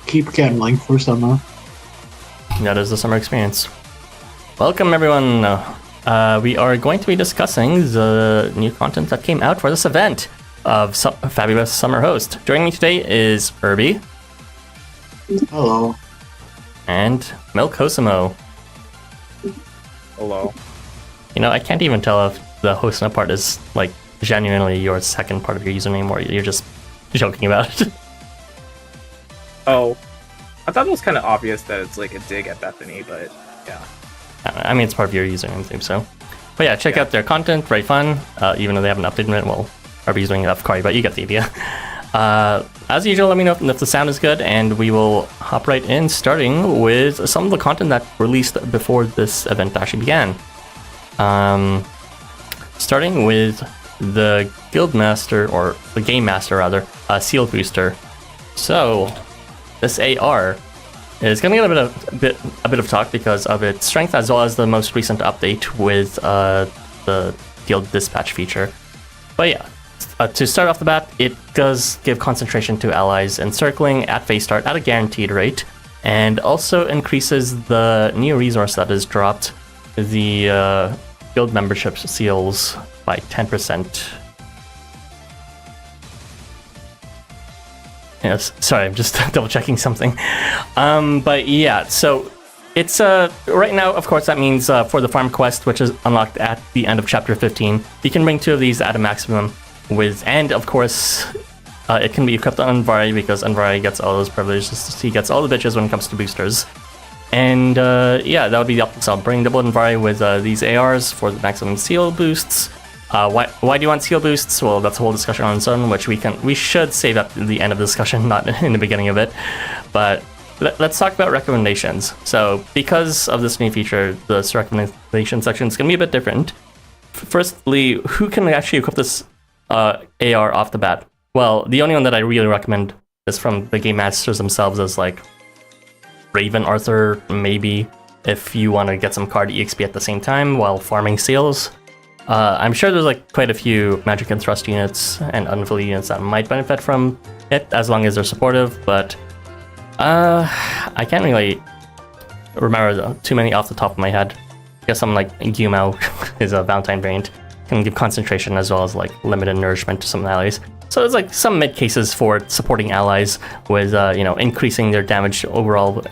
keep gambling for summer. That is the summer experience. Welcome, everyone. We are going to be discussing the new content that came out for this event of Fabulous Summer Host. Joining me today is Irby. Hello. And Milk Housamo. Hello. You know, I can't even tell if the Housamo part is, like, genuinely your second part of your username or you're just joking about it. Oh. I thought it was kind of obvious that it's like a dig at Bethany, but yeah. I mean, it's part of your username, so. But yeah, check out their content, very fun. Even though they haven't updated it, well, Irby's doing it off Kari, but you get the idea. As usual, let me know if the sound is good, and we will hop right in, starting with some of the content that released before this event actually began. Starting with the Guildmaster, or the Game Master rather, Seal Booster. So, this AR is going to get a bit of talk because of its strength, as well as the most recent update with the Guild Dispatch feature. But yeah. To start off the bat, it does give concentration to allies encircling at phase start at a guaranteed rate, and also increases the new resource that is dropped, the guild membership seals, by 10%. Yes, sorry, I'm just double checking something. But yeah, so it's right now, of course, that means for the farm quest, which is unlocked at the end of chapter 15, you can bring 2 of these at a maximum. And of course, it can be equipped on Anvari because Anvari gets all those privileges. He gets all the bitches when it comes to boosters. And yeah, that would be the optimal sell. Bring double Anvari with these ARs for the maximum seal boosts. Why do you want seal boosts? Well, that's a whole discussion on its own, which we should save at the end of the discussion, not in the beginning of it. But let's talk about recommendations. So because of this new feature, this recommendation section is going to be a bit different. Firstly, who can actually equip this AR off the bat? Well, the only one that I really recommend is from the game masters themselves is like Raven Arthur, maybe, if you want to get some card EXP at the same time while farming seals. I'm sure there's like quite a few magic and thrust units and unaffiliated units that might benefit from it as long as they're supportive, but I can't really remember too many off the top of my head. I guess something like Housamo is a Valentine variant. Can give concentration as well as like limited nourishment to some allies. So there's like some mid cases for supporting allies with increasing their damage overall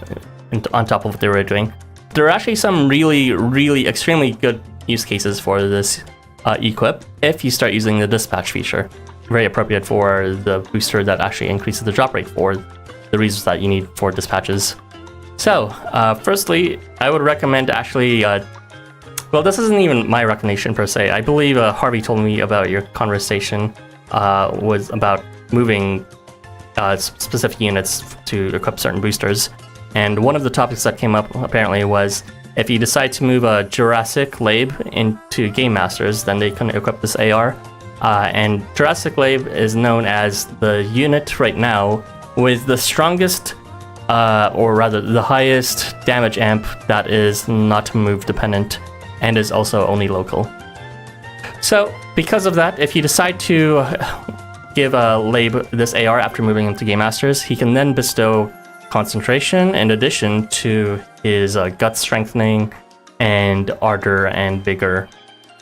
on top of what they were doing. There are actually some really extremely good use cases for this equip if you start using the dispatch feature. Very appropriate for the booster that actually increases the drop rate for the reasons that you need for dispatches. So firstly, I would recommend actually well, this isn't even my recommendation per se. I believe Harvey told me about your conversation was about moving specific units to equip certain boosters. And one of the topics that came up apparently was if you decide to move a Jurassic Lab into Game Masters, then they can equip this AR. And Jurassic Lab is known as the unit right now with the strongest, or rather the highest damage amp that is not move dependent, and is also only local. So, because of that, if you decide to give Labe this AR after moving him to Game Masters, he can then bestow concentration in addition to his gut strengthening and ardor and vigor.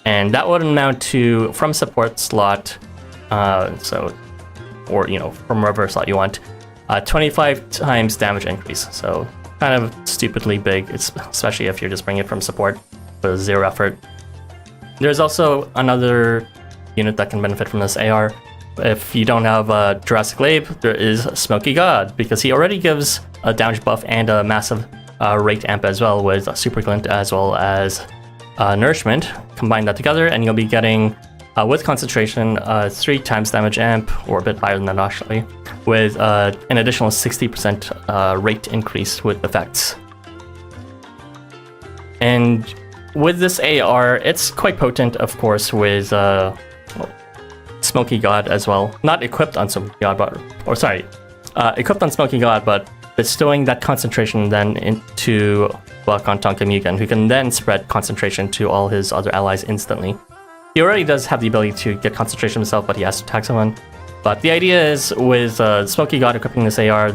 And that would amount to, from support slot, or from wherever slot you want, 25 times damage increase. So, kind of stupidly big, especially if you're just bringing it from support. 0 effort. There's also another unit that can benefit from this AR. If you don't have Jurassic Lab, there is Smoky God, because he already gives a damage buff and a massive rate amp as well, with Super Glint as well as Nourishment. Combine that together and you'll be getting, with concentration, 3 times damage amp, or a bit higher than that actually, with an additional 60% rate increase with effects. And with this AR, it's quite potent, of course, with Smoky God as well. Not equipped on Smoky God, equipped on Smoky God, but bestowing that concentration then into Wakon Tonka Mugen, who can then spread concentration to all his other allies instantly. He already does have the ability to get concentration himself, but he has to attack someone. But the idea is, with Smoky God equipping this AR,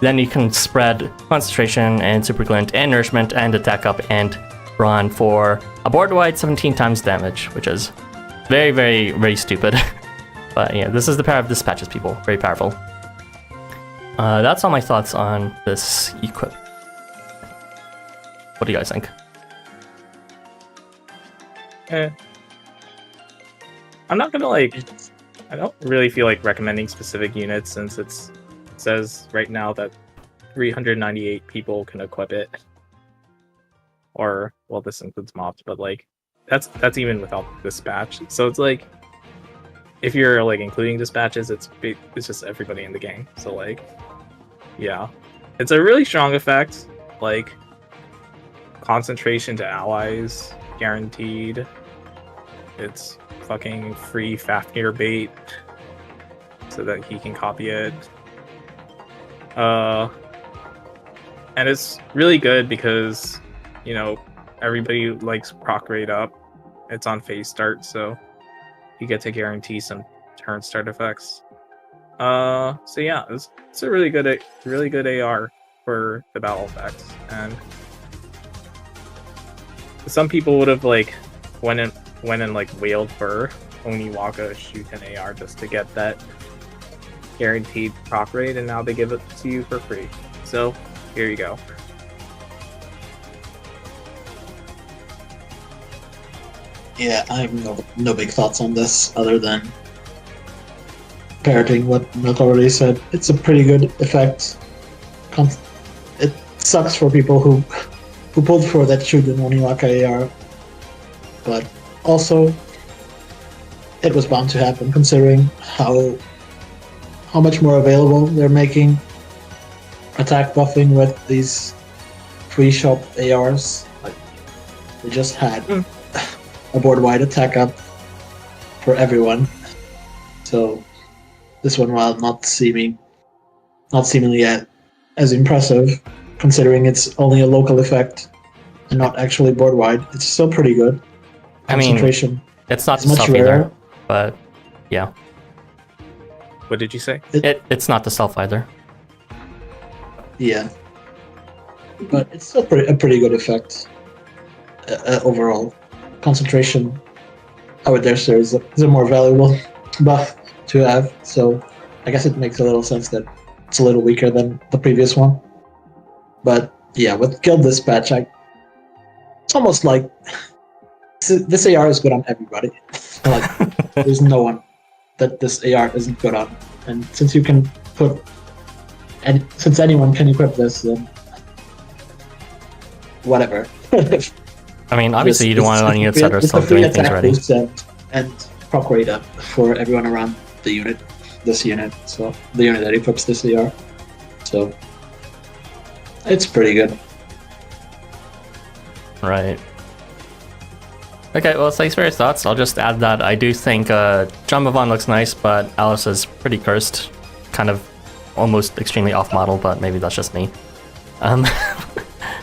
then you can spread concentration and super glint and nourishment and attack up and run for a board-wide 17 times damage, which is very, very, very stupid. But yeah, this is the power of dispatches, people. Very powerful. That's all my thoughts on this equip. What do you guys think? I'm not gonna I don't really feel like recommending specific units since it says right now that 398 people can equip it. Or, well, this includes mobs, but that's even without dispatch. So it's if you're including dispatches, it's just everybody in the game. So yeah, it's a really strong effect. Concentration to allies guaranteed. It's fucking free Fafnir bait so that he can copy it. And it's really good because everybody likes proc rate up. It's on phase start, so you get to guarantee some turn start effects. So yeah, it's a really good AR for the battle effects, and some people would have went and wailed for Oniwaka shoot an AR just to get that guaranteed proc rate, and now they give it to you for free. So here you go. Yeah, I have no big thoughts on this other than parroting what Milk already said. It's a pretty good effect. It sucks for people who pulled for that shoot in Oniwaka AR, but also it was bound to happen considering how much more available they're making attack buffing with these free shop ARs. They just had a board-wide attack up for everyone. So this one, while not seemingly as impressive, considering it's only a local effect and not actually board-wide, it's still pretty good. Concentration. I mean, it's not much stealth rarer, either, but yeah. What did you say? It's not the stealth either. Yeah, but it's still a pretty good effect overall. Concentration, I would dare say, is a more valuable buff to have, so I guess it makes a little sense that it's a little weaker than the previous one. But yeah, with Guild Dispatch, it's almost like this AR is good on everybody. There's no one that this AR isn't good on, and since you can since anyone can equip this, then whatever. I mean, obviously you don't want it on units that are still doing things already. And proc rate up for everyone around this unit, so the unit that equips this AR. So it's pretty good. Right. Okay, well, thanks for your thoughts. I'll just add that I do think John Bavon looks nice, but Alice is pretty cursed. Kind of almost extremely off-model, but maybe that's just me.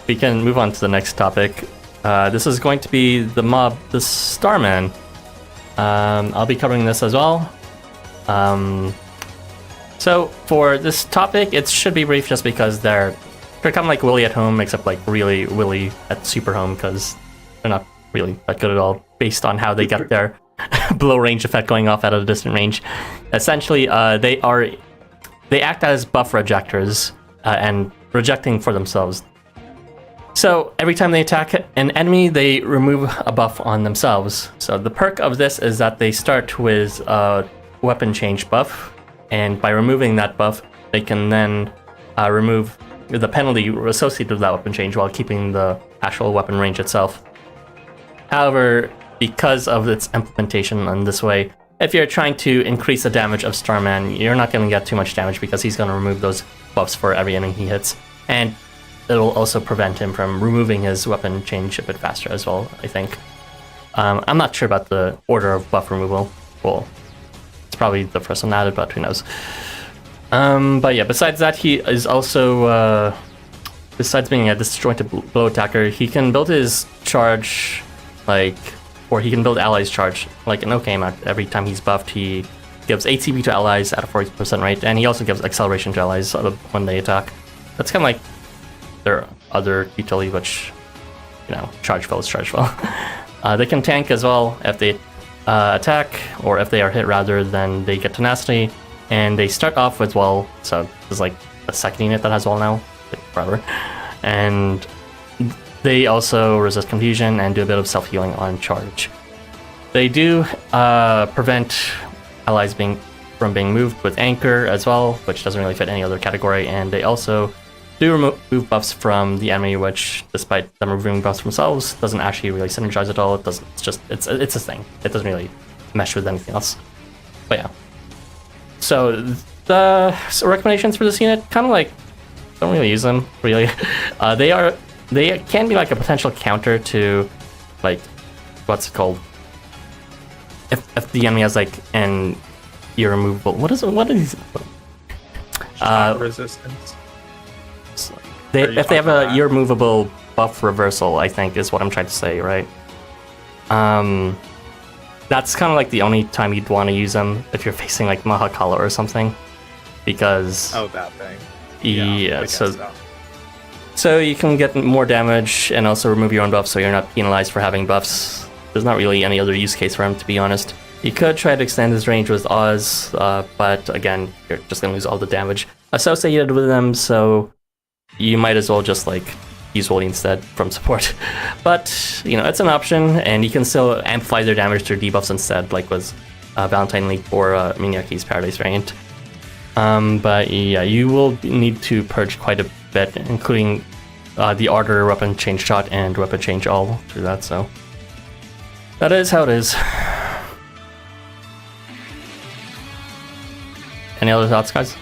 We can move on to the next topic. This is going to be the mob, the Starman. I'll be covering this as well. So for this topic, it should be brief just because they're kind of like Willy at home, except really Willy at super home, because they're not really that good at all based on how they get their blow range effect going off at a distant range. Essentially, they act as buff rejectors and rejecting for themselves. So every time they attack an enemy, they remove a buff on themselves. So the perk of this is that they start with a weapon change buff, and by removing that buff, they can then remove the penalty associated with that weapon change while keeping the actual weapon range itself. However, because of its implementation in this way, if you're trying to increase the damage of Starman, you're not going to get too much damage because he's going to remove those buffs for every enemy he hits. And it'll also prevent him from removing his weapon change a bit faster as well, I think. I'm not sure about the order of buff removal. Well, it's probably the first one added, but who knows. But yeah, besides that, he is also, besides being a disjointed blow attacker, he can build his charge, or he can build allies charge, an okay amount. Every time he's buffed, he gives ATB to allies at a 40% rate, and he also gives acceleration to allies when they attack. That's kind of like their other utility, which, charge spell is charge spell. They can tank as well if they attack, or if they are hit rather, then they get tenacity, and they start off with wall, so there's like a second unit that has wall now, like forever. And they also resist confusion and do a bit of self-healing on charge. They do prevent allies from being moved with anchor as well, which doesn't really fit any other category, and they also do remove buffs from the enemy, which, despite them removing buffs themselves, doesn't actually really synergize at all. It's a thing. It doesn't really mesh with anything else. But yeah. So the recommendations for this unit, kind of like, don't really use them, really. They can be like a potential counter to, like, what's it called? If the enemy has like an irremovable, what is these? Resistance. If they have a irremovable buff reversal, I think is what I'm trying to say, right? That's kind of like the only time you'd want to use them if you're facing like Mahakala or something, because that thing. Yeah, so you can get more damage and also remove your own buffs, so you're not penalized for having buffs. There's not really any other use case for him, to be honest. You could try to extend his range with Oz, but again, you're just gonna lose all the damage associated with them, so you might as well just like use Wooly instead from support. But it's an option, and you can still amplify their damage through debuffs instead, like with Valentine League or Minyaki's Paradise variant. But yeah, you will need to purge quite a bit, including the Ardor, Weapon Change Shot, and Weapon Change All through that, so that is how it is. Any other thoughts, guys?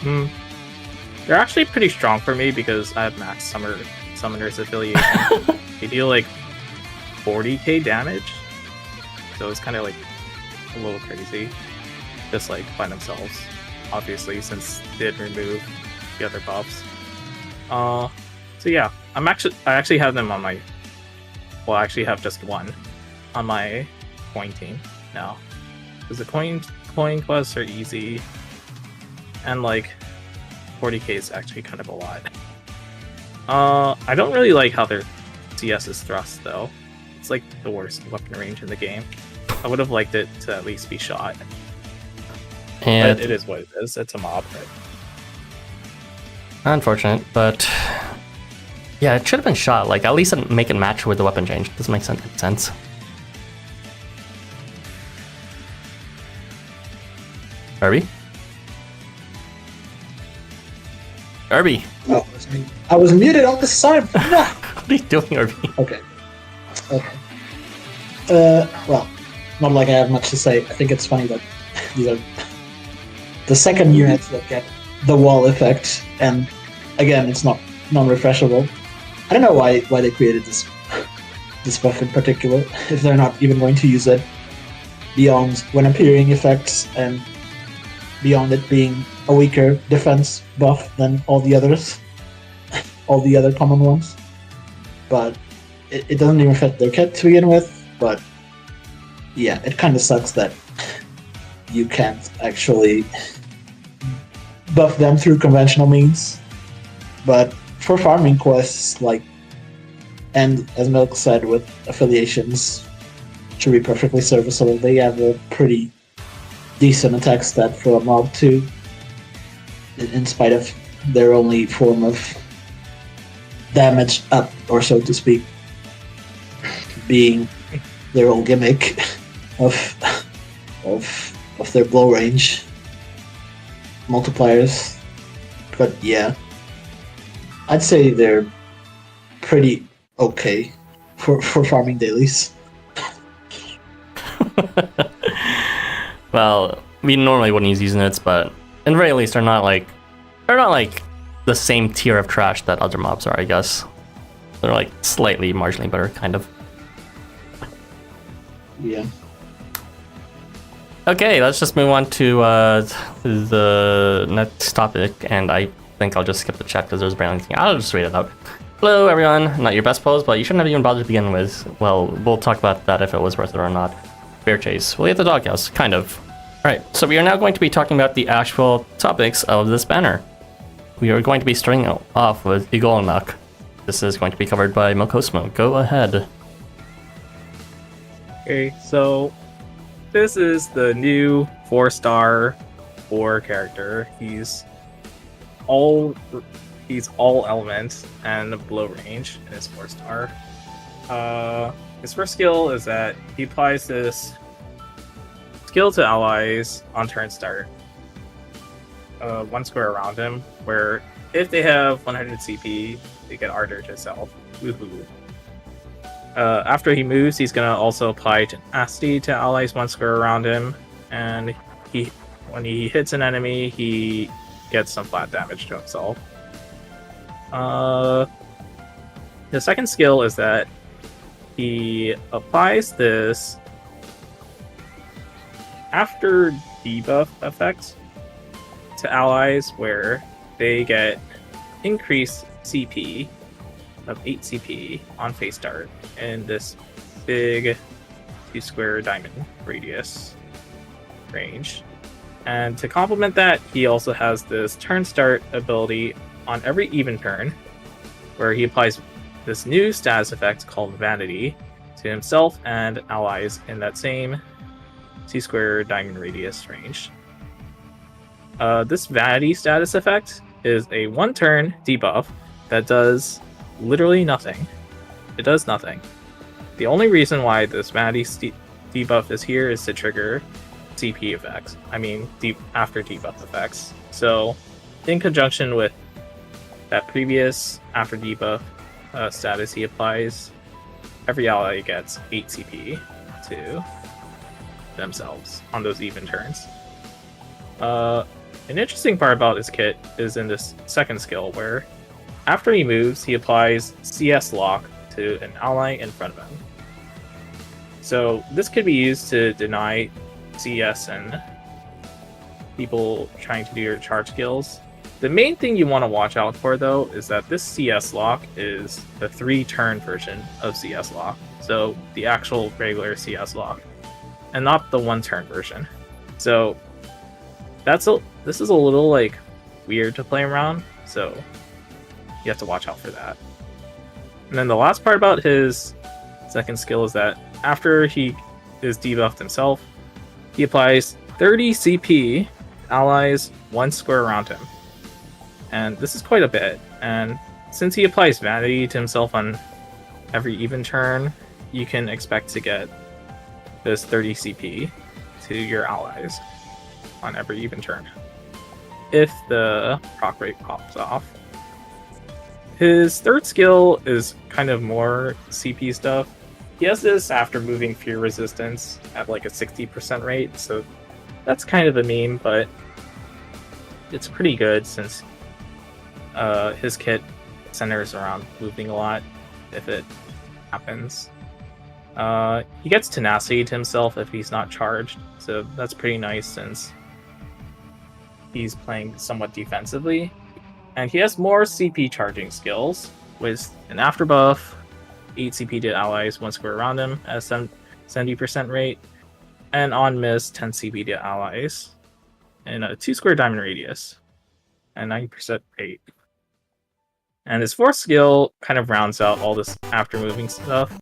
They're actually pretty strong for me because I have max Summoner's affiliation. They deal like 40k damage, so it's kind of like a little crazy, just like by themselves. Obviously, since they did remove the other buffs. So yeah, I actually have them on my. Well, I actually have just one on my coin team now, because the coin quests are easy, and like 40k is actually kind of a lot. I don't really like how their CS is thrust though. It's like the worst weapon range in the game. I would have liked it to at least be shot. And but it is what it is. It's a mob. But... unfortunate, but yeah, it should have been shot. Like, at least make it match with the weapon change. Doesn't make sense. Irby? Irby! Oh, I was muted all this time. No. What are you doing, Irby? Okay. Well, not like I have much to say. I think it's funny that these are the second units that get the wall effect, and again, it's not non-refreshable. I don't know why they created this buff in particular, if they're not even going to use it beyond when appearing effects and beyond it being a weaker defense buff than all the others, all the other common ones. But it doesn't even fit their kit to begin with, but yeah, it kind of sucks that you can't actually buff them through conventional means. But for farming quests, like, and as Milk said, with affiliations, should be perfectly serviceable. They have a pretty decent attack stat for a mob too, in spite of their only form of damage up, or so to speak, being their old gimmick of their blow range multipliers. But yeah, I'd say they're pretty okay for farming dailies. Well, we normally wouldn't use these units, but in the very least, they're not like the same tier of trash that other mobs are, I guess. They're like slightly marginally better, kind of. Yeah. Okay, let's just move on to the next topic, and I think I'll just skip the chat because there's barely anything. I'll just read it out. Hello, everyone. Not your best pose, but you shouldn't have even bothered to begin with. Well, we'll talk about that if it was worth it or not. Bear chase. We'll get the doghouse, kind of. Alright, so we are now going to be talking about the actual topics of this banner. we are going to be starting off with Igolnak. This is going to be covered by Mokosmo. Go ahead. Okay, so this is the new 4-star 4 character. He's all element and below range in his 4-star. His first skill is that he applies this skill to allies on turn start. 1 square around him, where if they have 100 CP, they get ardor to self. Woohoo. After he moves, he's gonna also apply tenacity to allies 1 square around him, and when he hits an enemy, he gets some flat damage to himself. The second skill is that he applies this after debuff effect to allies where they get increased CP of 8 CP on face start in this big 2-square diamond radius range. And to complement that, he also has this turn start ability on every even turn, where he applies this new status effect called Vanity to himself and allies in that same 2-square diamond radius range. This Vanity status effect is a 1-turn debuff that does literally nothing. It does nothing. The only reason why this Vanity debuff is here is to trigger CP effects. I mean, after debuff effects. So, in conjunction with that previous after debuff status he applies, every ally gets 8 CP to themselves on those even turns. An interesting part about this kit is in this second skill, where after he moves, he applies CS lock to an ally in front of him. So this could be used to deny CS and people trying to do your charge skills. The main thing you want to watch out for, though, is that this CS lock is the 3-turn version of CS lock. So the actual regular CS lock, and not the 1-turn version. So this is a little like weird to play around, so you have to watch out for that. And then the last part about his second skill is that after he is debuffed himself, he applies 30 CP allies 1 square around him. And this is quite a bit, and since he applies Vanity to himself on every even turn, you can expect to get this 30 CP to your allies on every even turn, if the proc rate pops off. His third skill is kind of more CP stuff. He has this after moving fear resistance at like a 60% rate, so that's kind of a meme, but it's pretty good since his kit centers around moving a lot if it happens. He gets tenacity to himself if he's not charged, so that's pretty nice since he's playing somewhat defensively. And he has more CP charging skills with an after buff, 8 CP to allies 1 square around him at a 70% rate, and on miss 10 CP to allies in a 2-square diamond radius and 90% rate. And his fourth skill kind of rounds out all this after moving stuff,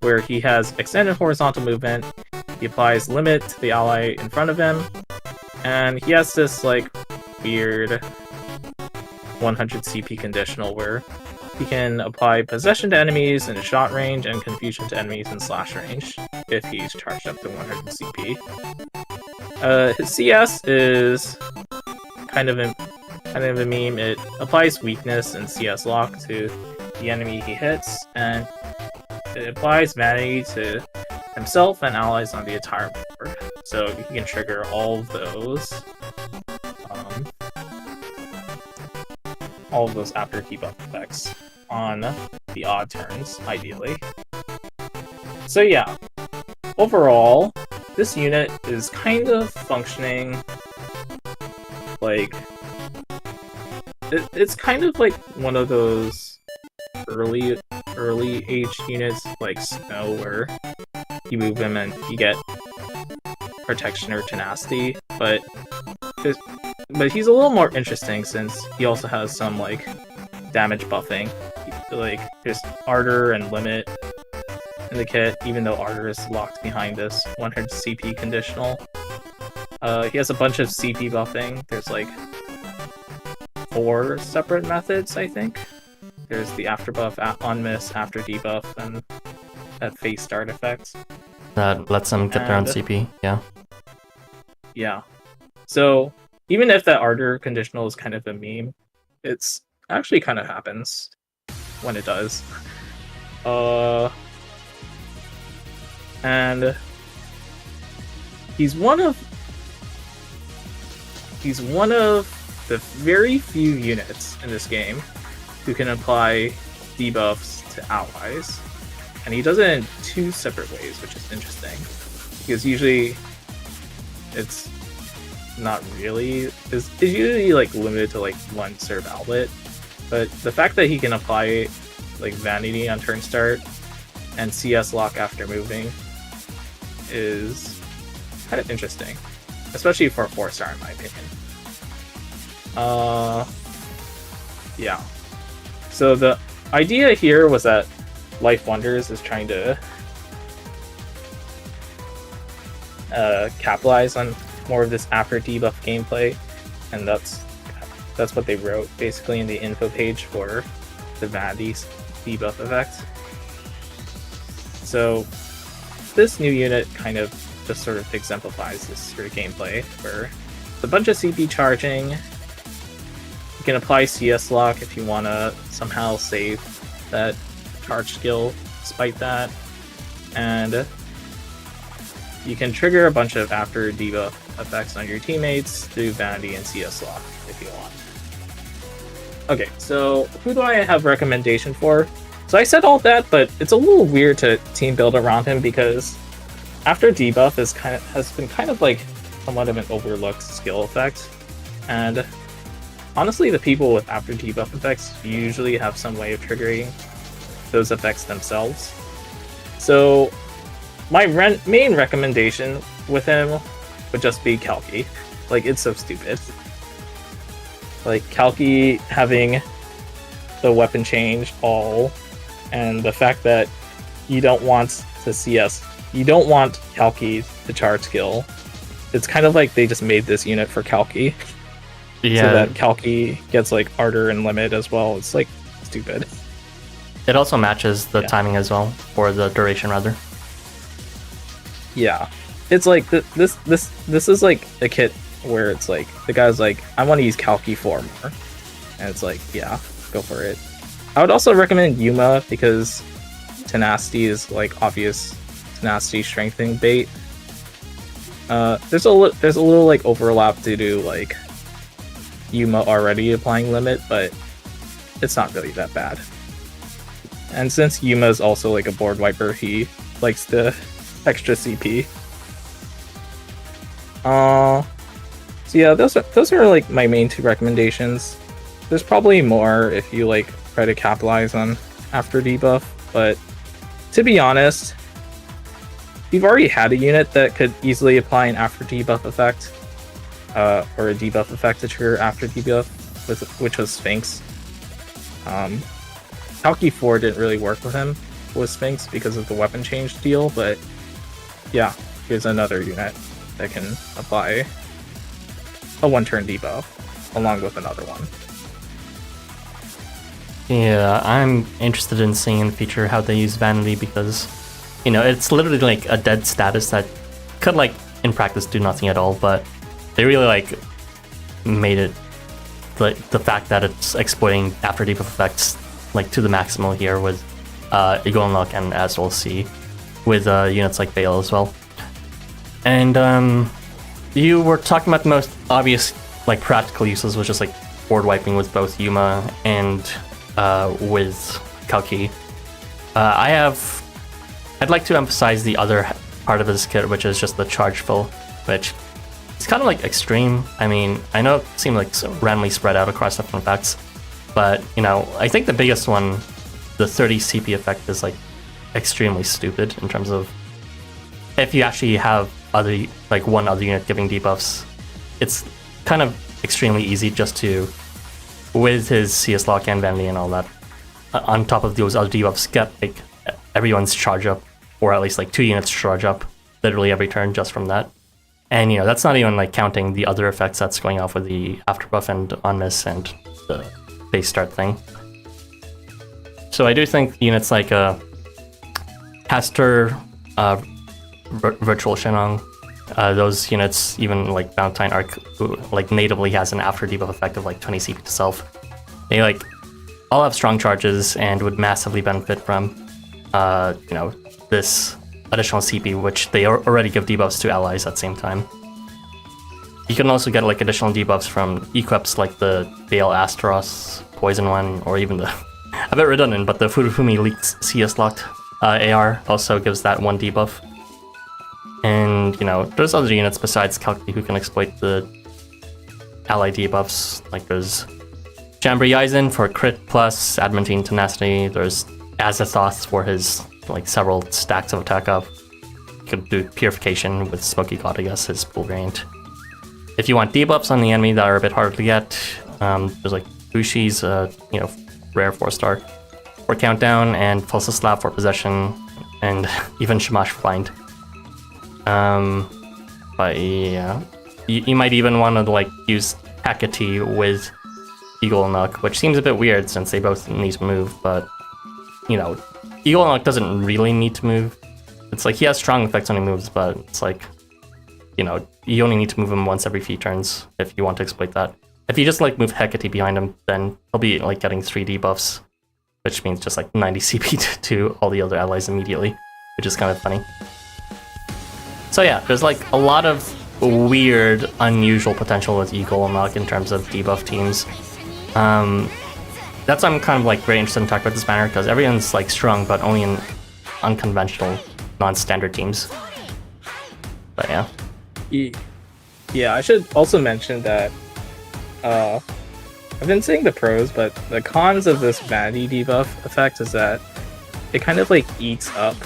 where he has extended horizontal movement, he applies limit to the ally in front of him, and he has this like weird 100 CP conditional where he can apply possession to enemies in shot range and confusion to enemies in slash range if he's charged up to 100 CP. His CS is kind of a meme. It applies weakness and CS lock to the enemy he hits, and it applies vanity to himself and allies on the entire board. So you can trigger all of those after debuff effects on the odd turns, ideally. So yeah, overall, this unit is kind of functioning like it's kind of like one of those early age units like Snow, where you move him and you get protection or tenacity, but but he's a little more interesting since he also has some like damage buffing. Like there's Ardor and Limit in the kit, even though Ardor is locked behind this 100 CP conditional. He has a bunch of CP buffing. There's like 4 separate methods, I think. There's the after buff, on miss, after debuff, and that face start effect. That lets them get their own CP, yeah. Yeah. So even if that Ardor conditional is kind of a meme, it's actually kind of happens when it does. And he's one of the very few units in this game who can apply debuffs to allies. And he does it in 2 separate ways, which is interesting. Because usually it's not really, it's usually like limited to like 1 serve outlet. But the fact that he can apply like Vanity on turn start and CS lock after moving is kind of interesting. Especially for a 4-star in my opinion. Yeah. So the idea here was that LifeWonders is trying to capitalize on more of this after debuff gameplay, and that's what they wrote basically in the info page for the Vanity debuff effect. So this new unit kind of just sort of exemplifies this sort of gameplay where a bunch of CP charging. You can apply CS lock if you want to somehow save that charge skill despite that, and you can trigger a bunch of after debuff effects on your teammates through Vanity and CS lock if you want. Okay, so who do I have recommendation for? So I said all that, but it's a little weird to team build around him because after debuff has been kind of like somewhat of an overlooked skill effect, and honestly, the people with after debuff effects usually have some way of triggering those effects themselves. So my main recommendation with him would just be Kalki. Like, it's so stupid. Like, Kalki having the weapon change all, and the fact that you don't want to CS, you don't want Kalki to charge skill. It's kind of like they just made this unit for Kalki. Yeah. So that Kalki gets like Ardor and Limit as well. It's like stupid. It also matches the timing as well, or the duration rather. Yeah, it's like this is like a kit where it's like the guy's like, I want to use Kalki 4 more, and it's like, yeah, go for it. I would also recommend Yuma because Tenacity is like obvious Tenacity strengthening bait. There's a little like overlap due to like Yuma already applying Limit, but it's not really that bad. And since Yuma is also like a board wiper, he likes the extra CP. So yeah, those are like my main 2 recommendations. There's probably more if you like try to capitalize on after debuff, but to be honest, you've already had a unit that could easily apply an after debuff effect, or a debuff effect to trigger after debuff, which was Sphinx. Kalki 4 didn't really work with him with Sphinx because of the weapon change deal, but yeah, here's another unit that can apply a 1-turn debuff along with another one. Yeah, I'm interested in seeing in the future how they use Vanity because, you know, it's literally like a dead status that could like in practice do nothing at all, but they really like made it like the fact that it's exploiting after debuff effects like to the maximal here with Ego Unlock, and as we'll see with units like Bael as well. And you were talking about the most obvious like practical uses, which is like board wiping with both Yuma and with Kalki. I'd like to emphasize the other part of this kit, which is just the charge fill, which is kind of like extreme. I mean, I know it seemed like so randomly spread out across different effects, but you know, I think the biggest one, the 30 CP effect, is like extremely stupid in terms of if you actually have one other unit giving debuffs, it's kind of extremely easy just to, with his CS lock and vanity and all that, on top of those other debuffs, get like everyone's charge up, or at least like 2 units charge up literally every turn just from that. And that's not even like counting the other effects that's going off with the after buff and on miss and the base start thing. So I do think units like Caster, Virtual Shenong, those units, even like Valentine Arc, who like natively has an after debuff effect of like 20 CP to self, they like all have strong charges and would massively benefit from this additional CP, which they already give debuffs to allies at the same time. You can also get like additional debuffs from equips like the Bael Astaros poison one, or even the a bit redundant, but the Furufumi leaks CS locked AR also gives that 1 debuff. And there's other units besides Kalki who can exploit the ally debuffs. Like there's Chambry Aizen for crit plus adamantine tenacity. There's Azathoth for his like several stacks of attack up. You could do purification with Smoky God, I guess, his full variant. If you want debuffs on the enemy that are a bit harder to get, there's like Bushi's rare 4-star for countdown, and Pulsa Slap for possession, and even Shamash for find. But yeah, you might even want to like use Hecate with Eagle Knock, which seems a bit weird since they both need to move, but Eagle Knock doesn't really need to move. It's like he has strong effects when he moves, but it's like, you only need to move him once every few turns if you want to exploit that. If you just like move Hecate behind him, then he'll be like getting 3 debuffs, which means just like 90 CP to all the other allies immediately, which is kind of funny. So yeah, there's like a lot of weird, unusual potential with Eagle Knock in terms of debuff teams. That's why I'm kind of like very interested in talking about this banner, because everyone's like strong, but only in unconventional, non-standard teams. But yeah. Yeah, I should also mention that I've been saying the pros, but the cons of this vanity debuff effect is that it kind of like eats up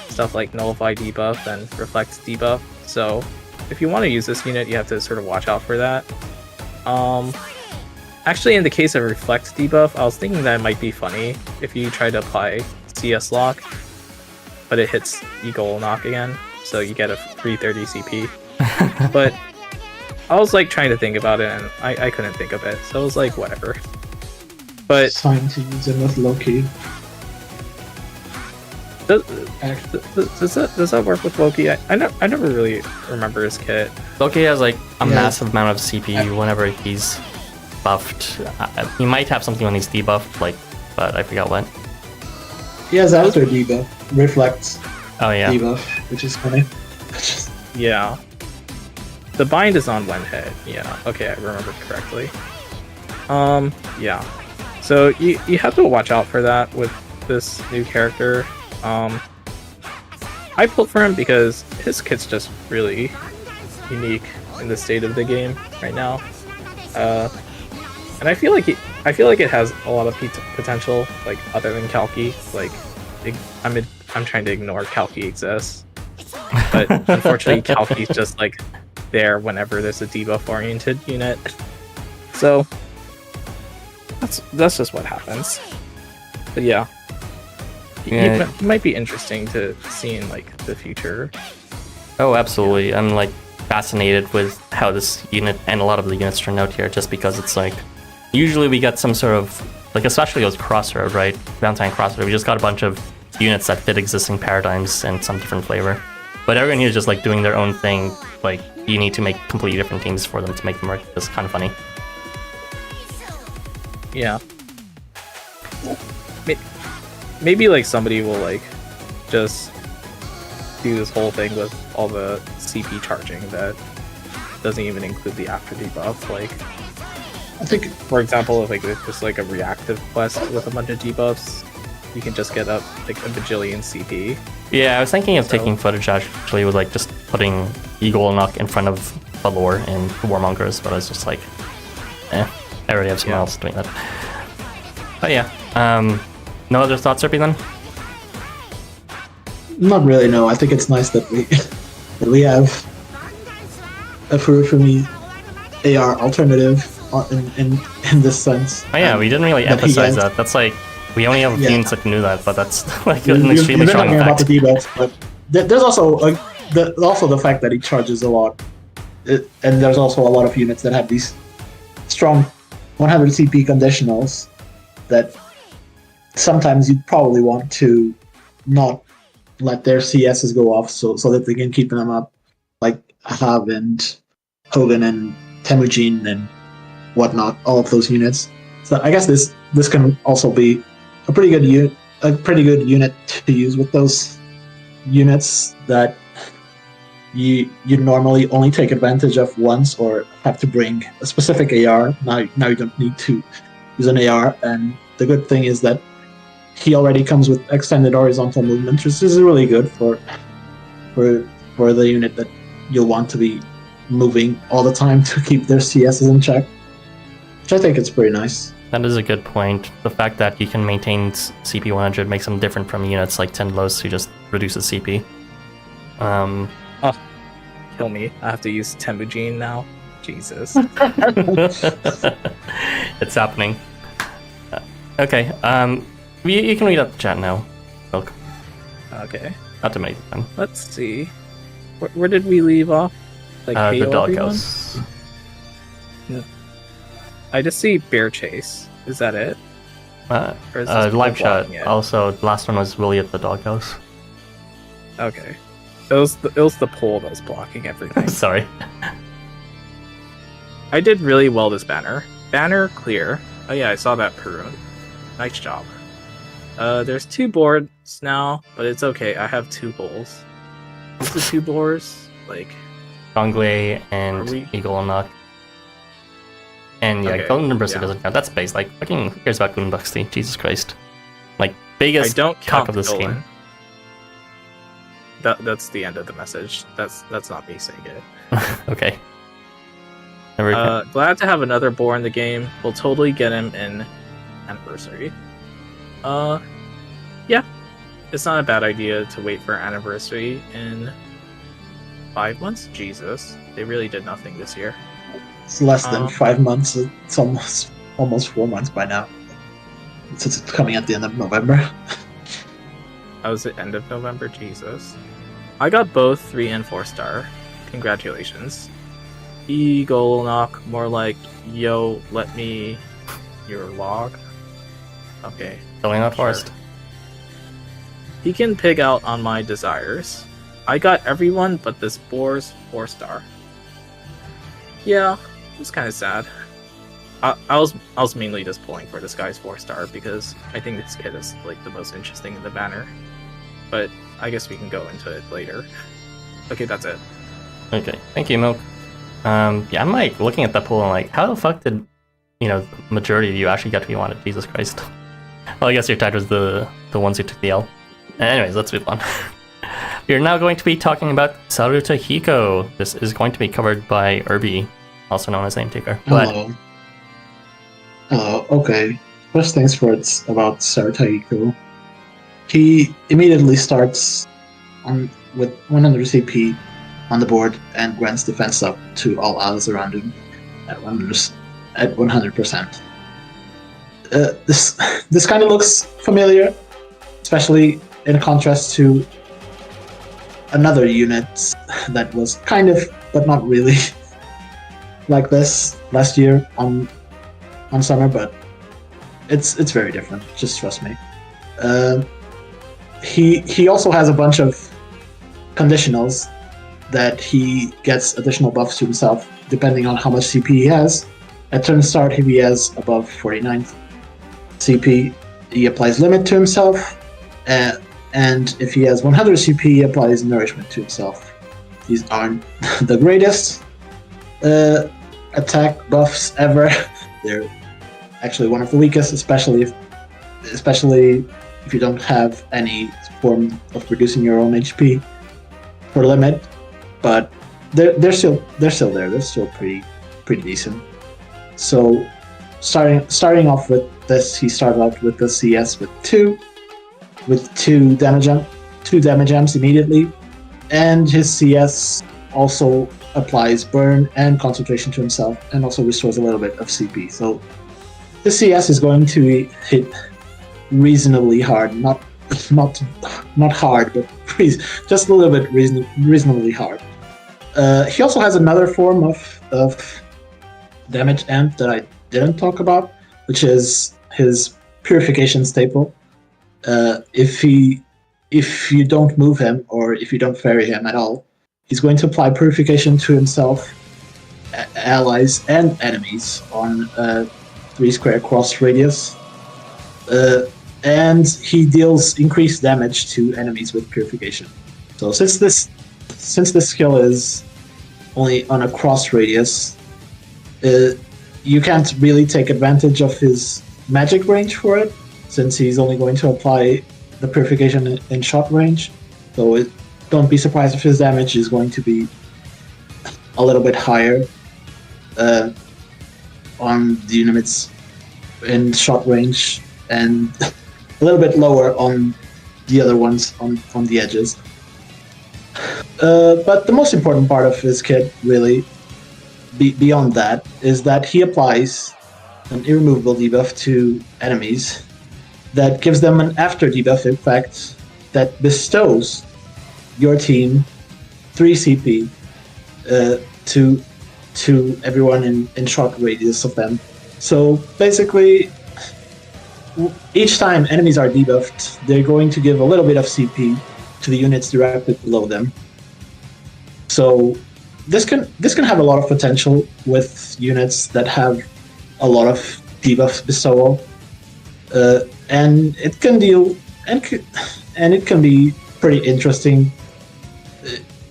stuff like nullify debuff and reflect debuff. So if you want to use this unit, you have to sort of watch out for that. Actually, in the case of reflect debuff, I was thinking that it might be funny if you try to apply CS lock, but it hits Eagle Knock again, so you get a 330 CP. But I was like trying to think about it, and I couldn't think of it, so I was like, whatever. But trying to use it with Loki. Does that work with Loki? I never really remember his kit. Loki has like a massive amount of CP whenever he's buffed. He might have something when he's debuffed, but I forgot what. He has after debuff, reflects. Oh yeah. Debuff, which is funny. Yeah. The bind is on one head. Yeah. Okay, I remember correctly. Yeah. So you have to watch out for that with this new character. I pulled for him because his kit's just really unique in the state of the game right now. And I feel like it has a lot of potential, like other than Kalki. Like, I'm trying to ignore Kalki exists, but unfortunately Kalki's just like there whenever there's a debuff oriented unit. So that's just what happens. But yeah. It might be interesting to see in like the future. Oh, absolutely. I'm like fascinated with how this unit and a lot of the units turn out here, just because it's like usually we get some sort of like, especially those Crossroad, right? Valentine Crossroad, we just got a bunch of units that fit existing paradigms and some different flavor. But everyone here is just like doing their own thing. Like, you need to make completely different teams for them to make them work. It's kind of funny. Yeah. Maybe like somebody will like just do this whole thing with all the CP charging that doesn't even include the after debuff. Like, I think, for example, if like it's just like a reactive quest with a bunch of debuffs, you can just get up like a bajillion CP. Yeah, I was thinking of taking footage actually with like just putting Eagle Knock in front of Valor and Warmongers, but I was just like, I already have someone else doing that. But yeah, no other thoughts, Irby, then? not really, no. I think it's nice that we have a Furufumi AR alternative in this sense. Oh yeah, we didn't really But he emphasize has- that. That's like we only have Yeah. units that can do that, but that's like You've an extremely been strong talking about effect. the debuffs, but there's also the fact that he charges a lot, and there's also a lot of units that have these strong 100 CP conditionals that sometimes you'd probably want to not let their CSs go off so that they can keep them up, like Ahab and Hogan and Temujin and whatnot, all of those units. So I guess this can also be a pretty good unit to use with those units that you normally only take advantage of once or have to bring a specific AR. Now you don't need to use an AR, and the good thing is that he already comes with extended horizontal movement, which is really good for the unit that you'll want to be moving all the time to keep their CSs in check, which I think is pretty nice. That is a good point. The fact that you can maintain CP 100 makes them different from units like Tenlos who just reduces CP. Kill me. I have to use Temujin now. Jesus. It's happening. Okay, you can read out the chat now. Milk. Okay. Not to make fun. Let's see. Where did we leave off? Like The KO everyone? doghouse. I just see Bear Chase. Is that it? Or is this Live people chat. blocking it? Also, the last one was Willie at the doghouse. Okay. It was the pole that was blocking everything. Sorry. I did really well this banner. Banner clear. Oh yeah, I saw that Perun. Nice job. There's 2 boards now, but it's okay. I have 2 holes. What's the 2 boards? Like, Gonglei and Are we- Eagle and Knock. And yeah, Okay, Golden University yeah. doesn't count. That's base. Like, fucking who cares about Goonbuxty? Jesus Christ. Like, I biggest don't cock count of this Dolan. game. That's the end of the message. That's not me saying it. Okay. Never Glad to have another boar in the game. We'll totally get him in Anniversary. Yeah. It's not a bad idea to wait for Anniversary in 5 months? Jesus. They really did nothing this year. It's less than 5 months. It's almost 4 months by now, since it's coming at the end of November. Oh, was it end of November? Jesus. I got both 3 and 4 star. Congratulations. Eagle knock, more like, yo, let me your log. Okay. Totally not Sure. forced. He can pig out on my desires. I got everyone but this boar's 4 star. Yeah, it was kind of sad. I was mainly just pulling for this guy's 4 star because I think this kid is like the most interesting in the banner. But I guess we can go into it later. Okay, that's it. Okay, thank you, Milk. Yeah, I'm like looking at that pool and like, how the fuck did, the majority of you actually get to be wanted? Jesus Christ. Well, I guess your tag was the ones who took the L. Anyways, let's move on. We're now going to be talking about Sarutahiko. This is going to be covered by Irby, also known as Nametaker. Go ahead. Hello. Okay. First things first about Sarutahiko. He immediately starts with 100 CP on the board and grants defense up to all allies around him at 100%. This kind of looks familiar, especially in contrast to another unit that was kind of, but not really, like this last year on Summer, but it's very different. Just trust me. He also has a bunch of conditionals that he gets additional buffs to himself depending on how much CP he has. At turn start, if he has above 49 CP, he applies limit to himself, and if he has 100 CP, he applies nourishment to himself. These aren't the greatest attack buffs ever. They're actually one of the weakest, especially if you don't have any form of reducing your own HP for limit. But they're still there. They're still pretty decent. So starting off with this, he started out with the CS with two damage amps immediately, and his CS also applies burn and concentration to himself, and also restores a little bit of CP. So the CS is going to hit reasonably hard, not hard, but just a little bit reasonably hard. He also has another form of damage amp that I didn't talk about, which is his purification staple. If you don't move him, or if you don't ferry him at all, he's going to apply purification to himself, allies, and enemies on a 3-square cross radius. And he deals increased damage to enemies with purification. So since this skill is only on a cross radius, you can't really take advantage of his magic range for it, since he's only going to apply the purification in shot range. So don't be surprised if his damage is going to be a little bit higher on the units in shot range, and a little bit lower on the other ones on the edges. But the most important part of his kit, really, beyond that, is that he applies an irremovable debuff to enemies that gives them an after debuff effect that bestows your team 3 CP to everyone in shot radius of them. So basically, each time enemies are debuffed, they're going to give a little bit of CP to the units directly below them. So this can have a lot of potential with units that have a lot of debuff bestowal, and it can deal and it can be pretty interesting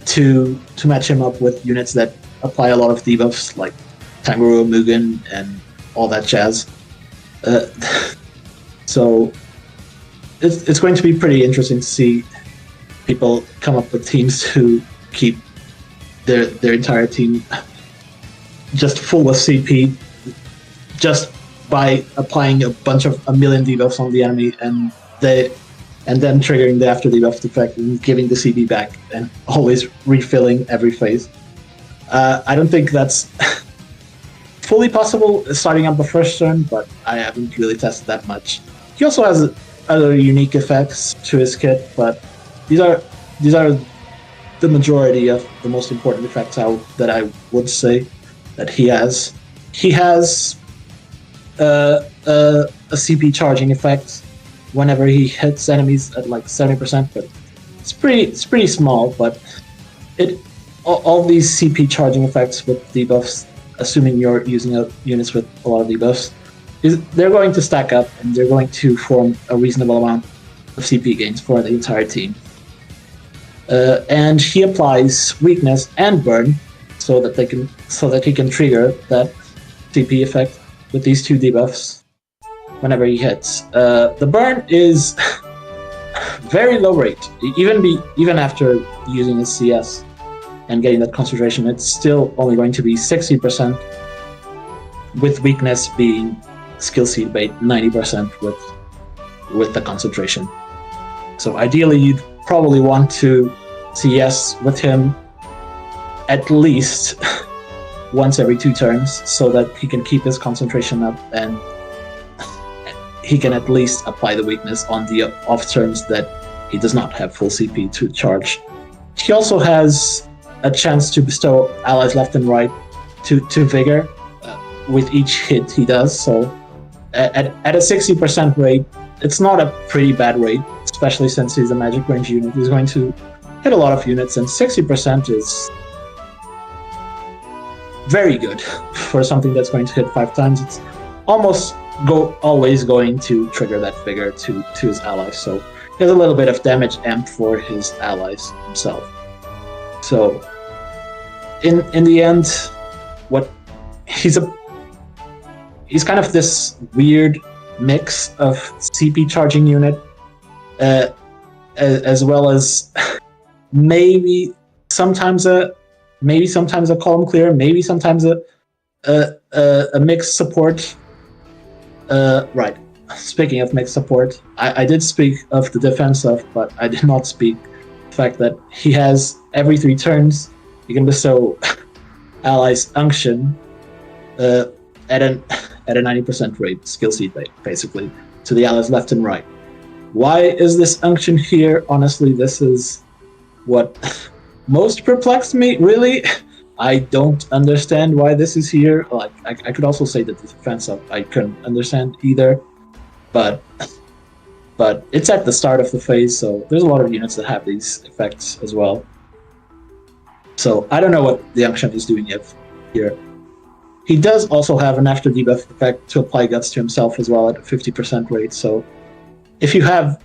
to match him up with units that apply a lot of debuffs, like Tangroo, Mugen, and all that jazz. So it's going to be pretty interesting to see people come up with teams to keep their entire team just full of CP, just by applying a million debuffs on the enemy, and then triggering the after debuff effect and giving the CP back, and always refilling every phase. I don't think that's fully possible starting up the first turn, but I haven't really tested that much. He also has other unique effects to his kit, but these are the majority of the most important effects that I would say that he has. He has a CP charging effect whenever he hits enemies at like 70%, but it's pretty small. But all these CP charging effects with debuffs, assuming you're using units with a lot of debuffs, they're going to stack up, and they're going to form a reasonable amount of CP gains for the entire team. And he applies weakness and burn, so that he can trigger that CP effect with these 2 debuffs whenever he hits. The burn is very low rate, even after using his CS and getting that concentration. It's still only going to be 60%, with weakness being skill seed bait 90% with the concentration. So ideally, you'd probably want to CS with him at least once every 2 turns, so that he can keep his concentration up, and he can at least apply the weakness on the off turns that he does not have full CP to charge. He also has a chance to bestow allies left and right to Vigor with each hit he does. So at a 60% rate, it's not a pretty bad rate, especially since he's a magic range unit. He's going to hit a lot of units, and 60% is very good for something that's going to hit 5 times. It's always going to trigger that Vigor to his allies. So he has a little bit of damage amp for his allies himself. So in the end, he's kind of this weird mix of CP charging unit, as well as maybe sometimes a column clear, maybe sometimes a mixed support. Right. Speaking of mixed support, I did speak of the defensive, but I did not speak the fact that he has every 3 turns he can bestow allies unction at a 90% rate, skill seed basically, to the allies left and right. Why is this unction here? Honestly, this is what most perplexed me, really. I don't understand why this is here. Like, I could also say that the defense up I couldn't understand either, but it's at the start of the phase, so there's a lot of units that have these effects as well. So I don't know what the unction is doing yet here. He does also have an after debuff effect to apply guts to himself as well at a 50% rate. So if you have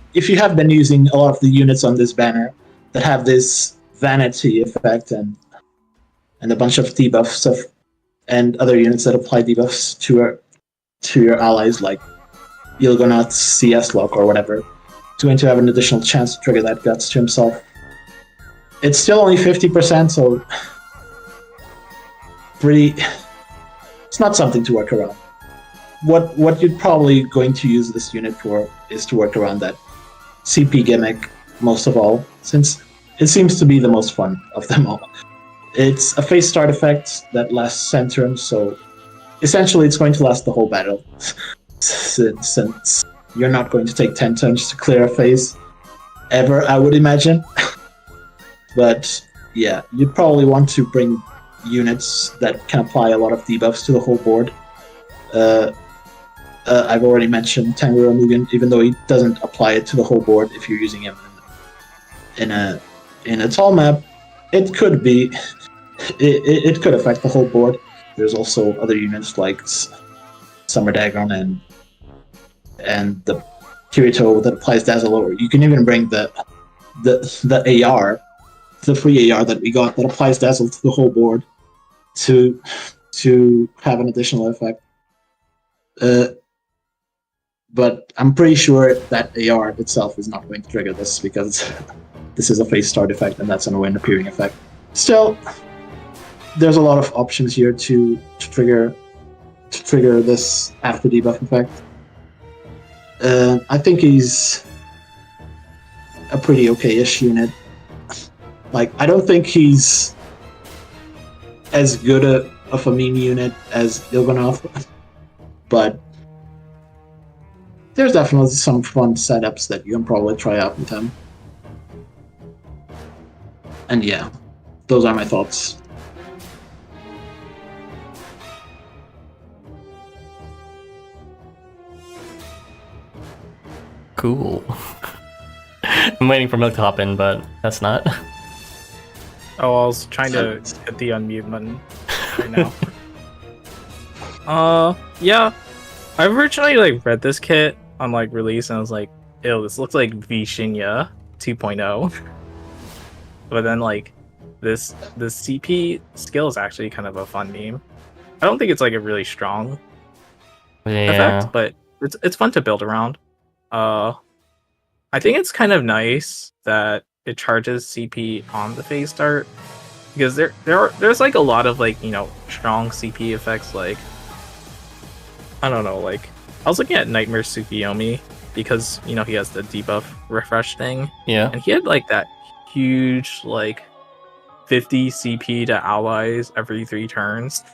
been using a lot of the units on this banner that have this vanity effect and a bunch of debuffs and other units that apply debuffs to your allies, like Ilgonath's CS lock or whatever, is going to have an additional chance to trigger that guts to himself. It's still only 50%, so it's not something to work around. What you're probably going to use this unit for is to work around that CP gimmick most of all, since it seems to be the most fun of them all. It's a phase start effect that lasts 10 turns, so essentially it's going to last the whole battle, since you're not going to take 10 turns to clear a phase ever, I would imagine. But yeah, you'd probably want to bring units that can apply a lot of debuffs to the whole board. I've already mentioned Tangroo Mugen, even though he doesn't apply it to the whole board if you're using him in a tall map. It could be, it could affect the whole board. There's also other units like Summer Dagon and the Kirito that applies Dazzle, or you can even bring the AR, the free AR that we got that applies Dazzle to the whole board to have an additional effect. But I'm pretty sure that AR itself is not going to trigger this because this is a phase start effect and that's an when appearing effect. Still, there's a lot of options here to trigger this after debuff effect. I think he's a pretty okay-ish unit. Like, I don't think he's as good of a meme unit as Ilgonath, but there's definitely some fun setups that you can probably try out with him. And yeah, those are my thoughts. Cool. I'm waiting for Milk to hop in, but that's not. Oh, I was trying to hit the unmute button right now. Yeah. I originally read this kit on release and I was like, ew, this looks like Vishinya 2.0. But then this CP skill is actually kind of a fun meme. I don't think it's a really strong effect, but it's fun to build around. I think it's kind of nice that it charges CP on the phase start, because there's a lot of strong CP effects. I don't know, I was looking at Nightmare Tsukiyomi because he has the debuff refresh thing. Yeah. And he had that huge 50 CP to allies every 3 turns.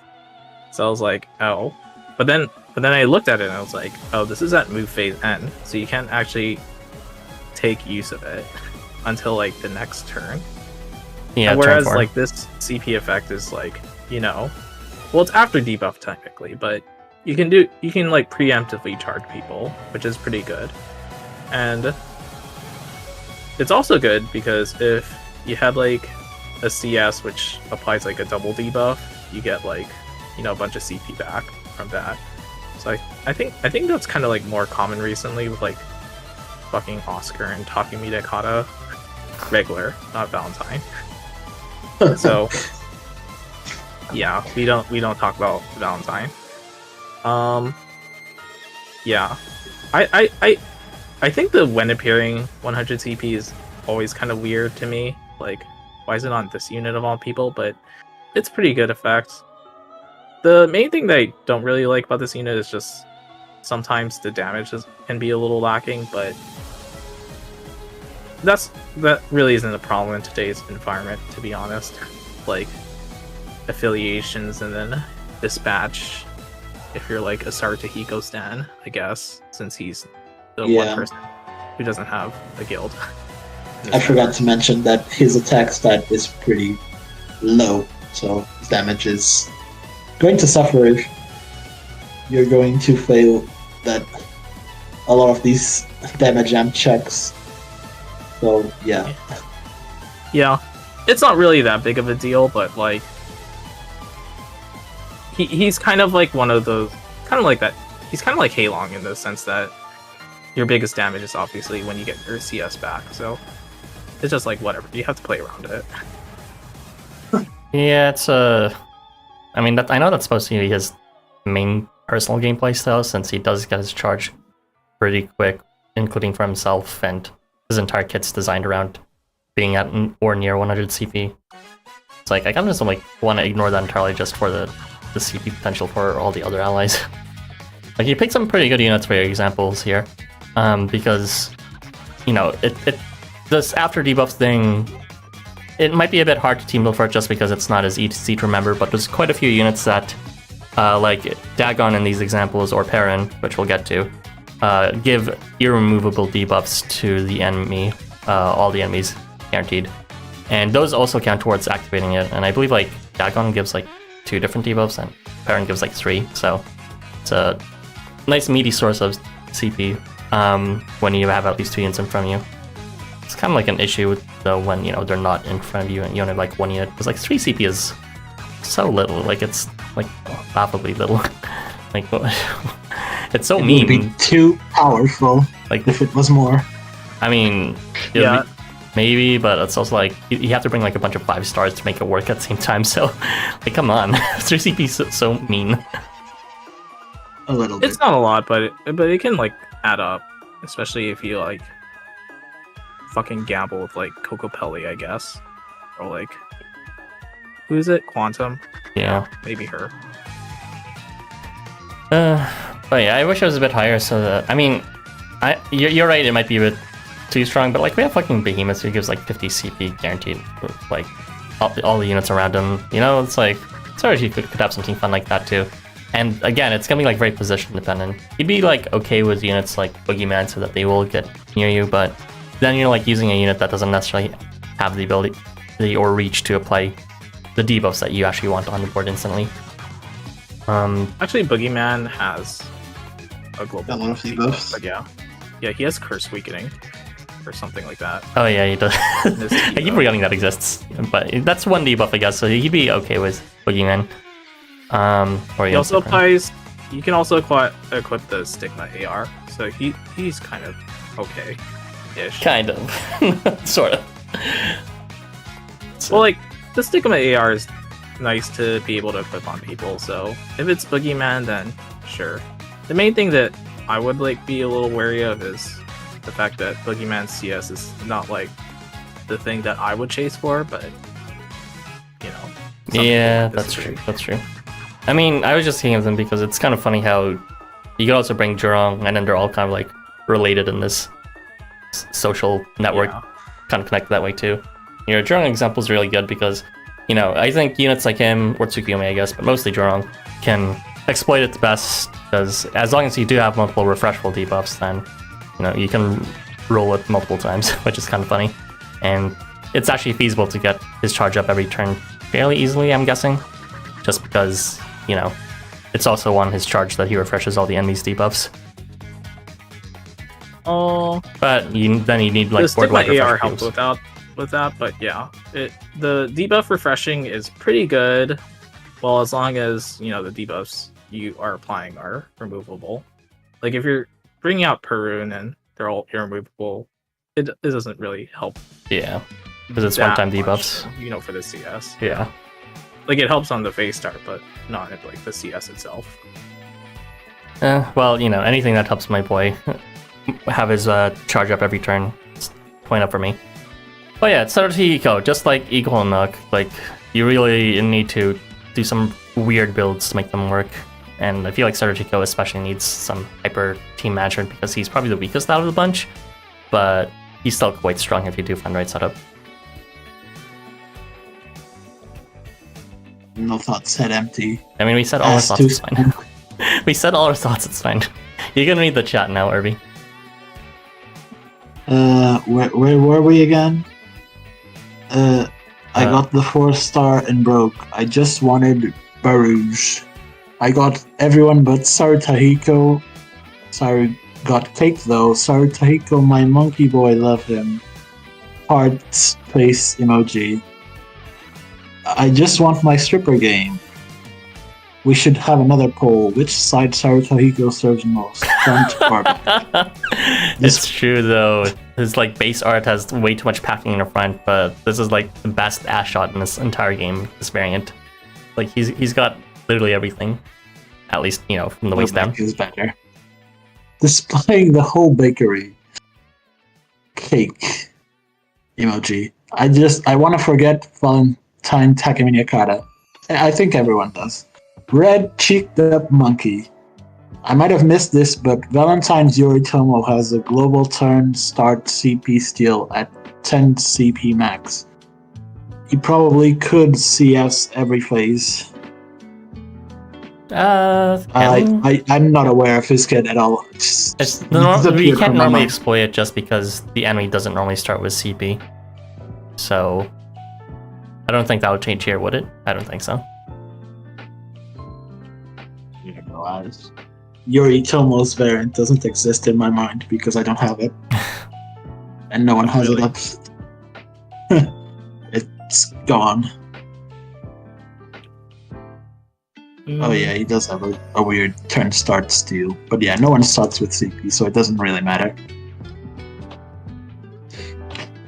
So I was like, oh. But then I looked at it and I was like, oh, this is at move phase end, so you can't actually take use of it until the next turn. Yeah. And whereas this CP effect is well, it's after debuff technically, but you can preemptively charge people, which is pretty good. And it's also good because if you had a CS which applies a double debuff, you get a bunch of CP back from that. So I think that's kind of more common recently with fucking Oscar and Takumi Dekata. Regular, not Valentine. So yeah, we don't talk about Valentine. Yeah, I think the when appearing 100 CP is always kind of weird to me. Why is it on this unit of all people? But it's pretty good effect. The main thing that I don't really like about this unit is just sometimes the damage can be a little lacking, but that really isn't a problem in today's environment, to be honest. affiliations, and then dispatch if you're like a Sarutahiko stan, I guess, since he's the one person who doesn't have a guild. I forgot to mention that his attack stat is pretty low, so his damage is going to suffer if you're going to fail that a lot of these damage amp checks. So yeah. Yeah, it's not really that big of a deal, but like he's kind of like one of those, kind of like that. He's kind of like Heilong in the sense that your biggest damage is obviously when you get your CS back. So it's just like whatever, you have to play around it. Yeah, it's I mean, I know that's supposed to be his main personal gameplay style, since he does get his charge pretty quick, including for himself, and his entire kit's designed around being at or near 100 CP. It's like I kind of just like want to ignore that entirely just for the CP potential for all the other allies. Like, you picked some pretty good units for your examples here, because you know this after debuff thing. It might be a bit hard to team build for it just because it's not as easy to remember, but there's quite a few units that, like Dagon in these examples, or Perun, which we'll get to, give irremovable debuffs to the enemy, all the enemies guaranteed. And those also count towards activating it, and I believe like Dagon gives like 2 different debuffs, and Perun gives like 3, so it's a nice meaty source of CP when you have at least 2 units in front of you. It's kind of like an issue though when, you know, they're not in front of you and you only have like 1 unit, because like 3 CP is so little, like it's like laughably little. Like it's so mean. It would be too powerful, like if it was more. I mean, Yeah. Maybe, but it's also like you have to bring like a bunch of 5 stars to make it work at the same time, so like come on. 3 CP is so mean. A little bit. It's not a lot, but it can like add up, especially if you like fucking gamble with like Kokopelli, I guess, or like who is it? Quantum? Yeah, maybe her. But yeah, I wish it was a bit higher. So that, I mean, you're right. It might be a bit too strong, but like we have fucking Behemoth who gives like 50 CP guaranteed, with, like all the units around him. You know, it's like sorry, you could have something fun like that too. And again, it's gonna be like very position dependent. You'd be like okay with units like Boogeyman so that they will get near you, but then you're like using a unit that doesn't necessarily have the ability or reach to apply the debuffs that you actually want on the board instantly. Actually, Boogeyman has a global A lot of debuffs. but yeah, he has curse weakening or something like that. Oh yeah, he does. I keep forgetting that exists, but that's 1 debuff, I guess. So he'd be okay with Boogeyman. Or He also applies. You can also equip the Stigma AR, so he's kind of okay-ish. Kind of, sort of. Well, like the Stigma AR is nice to be able to equip on people. So if it's Boogeyman, then sure. The main thing that I would like be a little wary of is the fact that Boogeyman CS is not like the thing that I would chase for, but you know. Yeah, that's true. That's true. I mean, I was just thinking of them because it's kind of funny how you could also bring Jurong, and then they're all kind of like related in this social network, kind of connected that way too. You know, Jurong example is really good because, you know, I think units like him, or Tsukuyomi I guess, but mostly Jurong, can exploit it the best, because as long as you do have multiple refreshable debuffs, then, you know, you can roll it multiple times, which is kind of funny. And it's actually feasible to get his charge up every turn fairly easily, I'm guessing, just because, you know, it's also on his charge that he refreshes all the enemies' debuffs. Oh, but then you need like the Stigma board-wide AR refresh helped with that, but yeah, the debuff refreshing is pretty good. Well, as long as you know the debuffs you are applying are removable. Like if you're bringing out Perun and they're all irremovable, it doesn't really help. Yeah, because it's one-time much, debuffs. you know, for the CS. Yeah. Like it helps on the phase start, but not in like the CS itself. Well, you know, anything that helps my boy have his charge up every turn, it's point up for me. But yeah, it's Sarutahiko, just like Eagle and Nook, like you really need to do some weird builds to make them work. And I feel like Sarutahiko especially needs some hyper team management because he's probably the weakest out of the bunch, but he's still quite strong if you do find the right setup. No thoughts said empty. I mean, we said all our As thoughts, to it's fine. We said all our thoughts, it's fine. You can read the chat now, Irby. Where were we again? I got the 4-star and broke. I just wanted Barouge. I got everyone but Sarutahiko. Saru got cake though. Sarutahiko, my monkey boy, love him. Heart face emoji. I just want my stripper game. We should have another poll. Which side Sarutahiko serves most? Front or back? It's true though. His like base art has way too much packing in the front, but this is like the best ass shot in this entire game. This variant, like he's got literally everything. At least from the waist down. Is better. Displaying the whole bakery. Cake emoji. I want to forget Valentine Takamiakata. I think everyone does. Red cheeked up monkey. I might have missed this, but Valentine's Yoritomo has a global turn start CP steal at 10 CP max. He probably could CS every phase. I'm not aware of his kit at all. We can't normally exploit it just because the enemy doesn't normally start with CP. So I don't think that would change here, would it? I don't think so. Yoritomo's variant doesn't exist in my mind because I don't have it. And no one has it up. It's gone. Oh yeah, he does have a weird turn start steal. But yeah, no one starts with CP, so it doesn't really matter.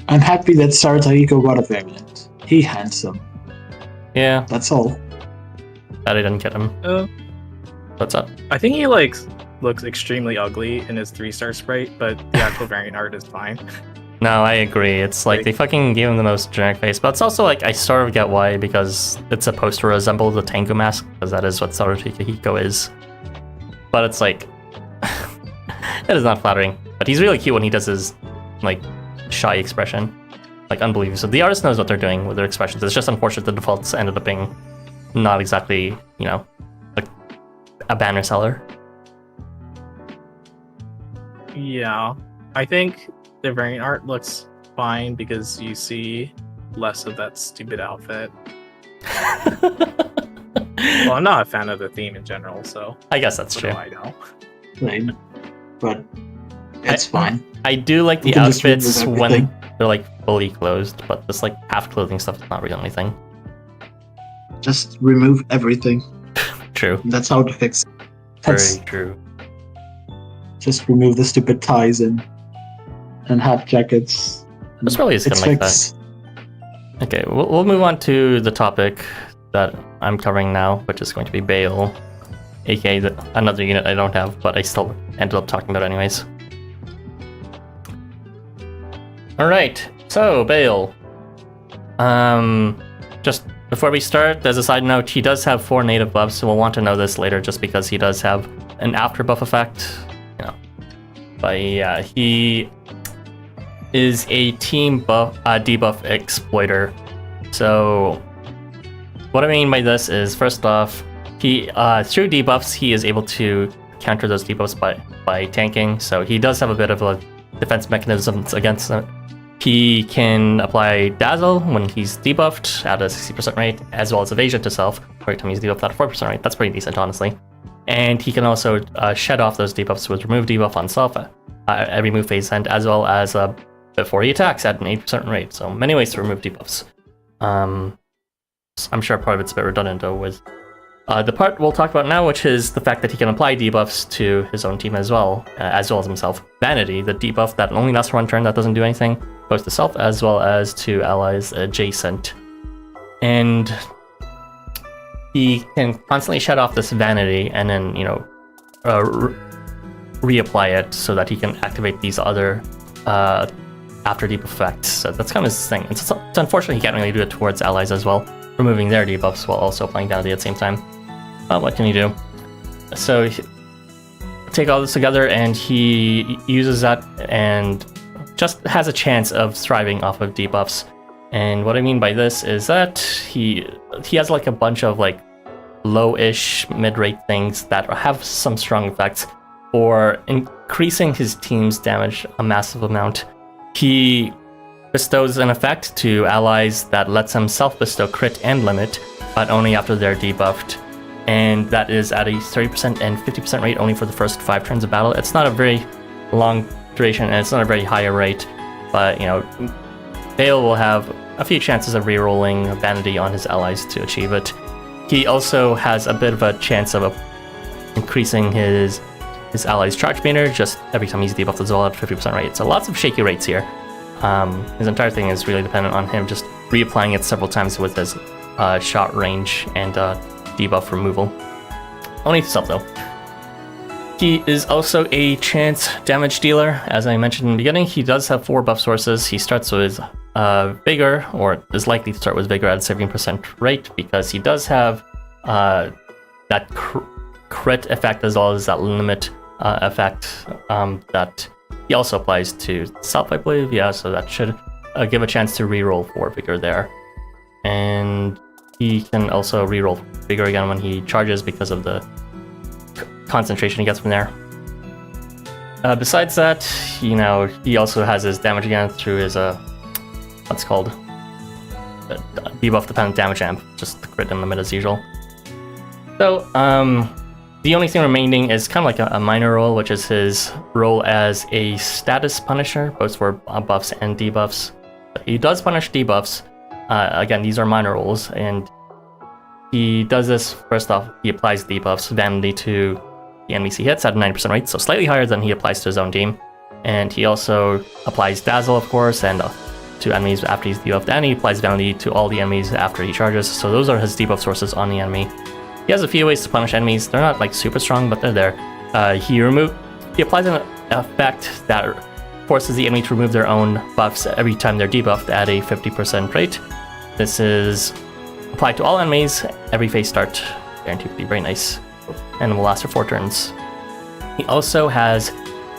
I'm happy that Sarutahiko got a variant. He handsome. Yeah. That's all. That I didn't get him. What's up? I think he looks extremely ugly in his 3-star sprite, but the actual variant art is fine. No, I agree. It's like they fucking gave him the most generic face, but it's also like I sort of get why, because it's supposed to resemble the Tengu mask, because that is what Sarutahiko is. But it's like it is not flattering. But he's really cute when he does his like shy expression, like unbelievable. So the artist knows what they're doing with their expressions. It's just unfortunate the defaults ended up being not exactly like a banner seller. Yeah, I think the variant art looks fine because you see less of that stupid outfit. Well, I'm not a fan of the theme in general, so I guess that's true. I know. Lame, but it's fine. I do like the outfits when they're like fully clothed, but this like half clothing stuff is not really anything. Just remove everything. True. That's how to fix it. Very true. Just remove the stupid ties and hat jackets. That's probably a skin like that. Okay, we'll move on to the topic that I'm covering now, which is going to be Bael, aka another unit I don't have, but I still ended up talking about anyways. Alright, so Bael. Just before we start, as a side note, he does have 4 native buffs, so we'll want to know this later just because he does have an after buff effect. But yeah, he is a team buff, debuff exploiter. So what I mean by this is, first off, he through debuffs he is able to counter those debuffs by tanking. So he does have a bit of a defense mechanisms against it. He can apply Dazzle when he's debuffed at a 60% rate, as well as Evasion to self every time he's debuffed at a 4% rate. That's pretty decent, honestly. And he can also shed off those debuffs with remove debuff on self every move phase end, as well as before he attacks at an 8% rate. So many ways to remove debuffs. I'm sure part of it's a bit redundant though with the part we'll talk about now, which is the fact that he can apply debuffs to his own team as well as himself. Vanity, the debuff that only lasts for 1 turn, that doesn't do anything, both to self as well as to allies adjacent. And he can constantly shut off this vanity and then, reapply it so that he can activate these other after debuff effects. So that's kind of his thing. It's unfortunate he can't really do it towards allies as well, removing their debuffs while also applying vanity at the same time. What can you do? So take all this together and he uses that and just has a chance of thriving off of debuffs. And what I mean by this is that he has like a bunch of like low-ish mid-rate things that have some strong effects for increasing his team's damage a massive amount. He bestows an effect to allies that lets him self-bestow crit and limit, but only after they're debuffed. And that is at a 30% and 50% rate only for the first 5 turns of battle. It's not a very long duration and it's not a very high rate, but you know, Bael will have a few chances of rerolling Vanity on his allies to achieve it. He also has a bit of a chance of increasing his allies' charge meter just every time he's debuffed as well at 50% rate. So lots of shaky rates here. His entire thing is really dependent on him just reapplying it several times with his shot range and debuff removal. Only to self though. He is also a chance damage dealer. As I mentioned in the beginning, he does have 4 buff sources. He starts with Vigor, or is likely to start with Vigor at a 17% rate, because he does have that crit effect as well as that limit effect that he also applies to self, I believe. Yeah, so that should give a chance to reroll for Vigor there. And he can also reroll Vigor again when he charges because of the concentration he gets from there. Besides that, you know, he also has his damage again through his what's called debuff dependent damage amp, just the crit and limit as usual. So the only thing remaining is kind of like a minor role, which is his role as a status punisher, both for buffs and debuffs. He does punish debuffs. Again, these are minor roles, and he does this. First off, he applies debuffs Vanity to the enemies he hits at a 90% rate, so slightly higher than he applies to his own team. And he also applies Dazzle, of course, and to enemies after he's debuffed, and he applies Vanity to all the enemies after he charges. So those are his debuff sources on the enemy. He has a few ways to punish enemies. They're not like super strong, but they're there. He applies an effect that forces the enemy to remove their own buffs every time they're debuffed at a 50% rate. This is applied to all enemies every phase start, guaranteed to be very nice, and will last for 4 turns. He also has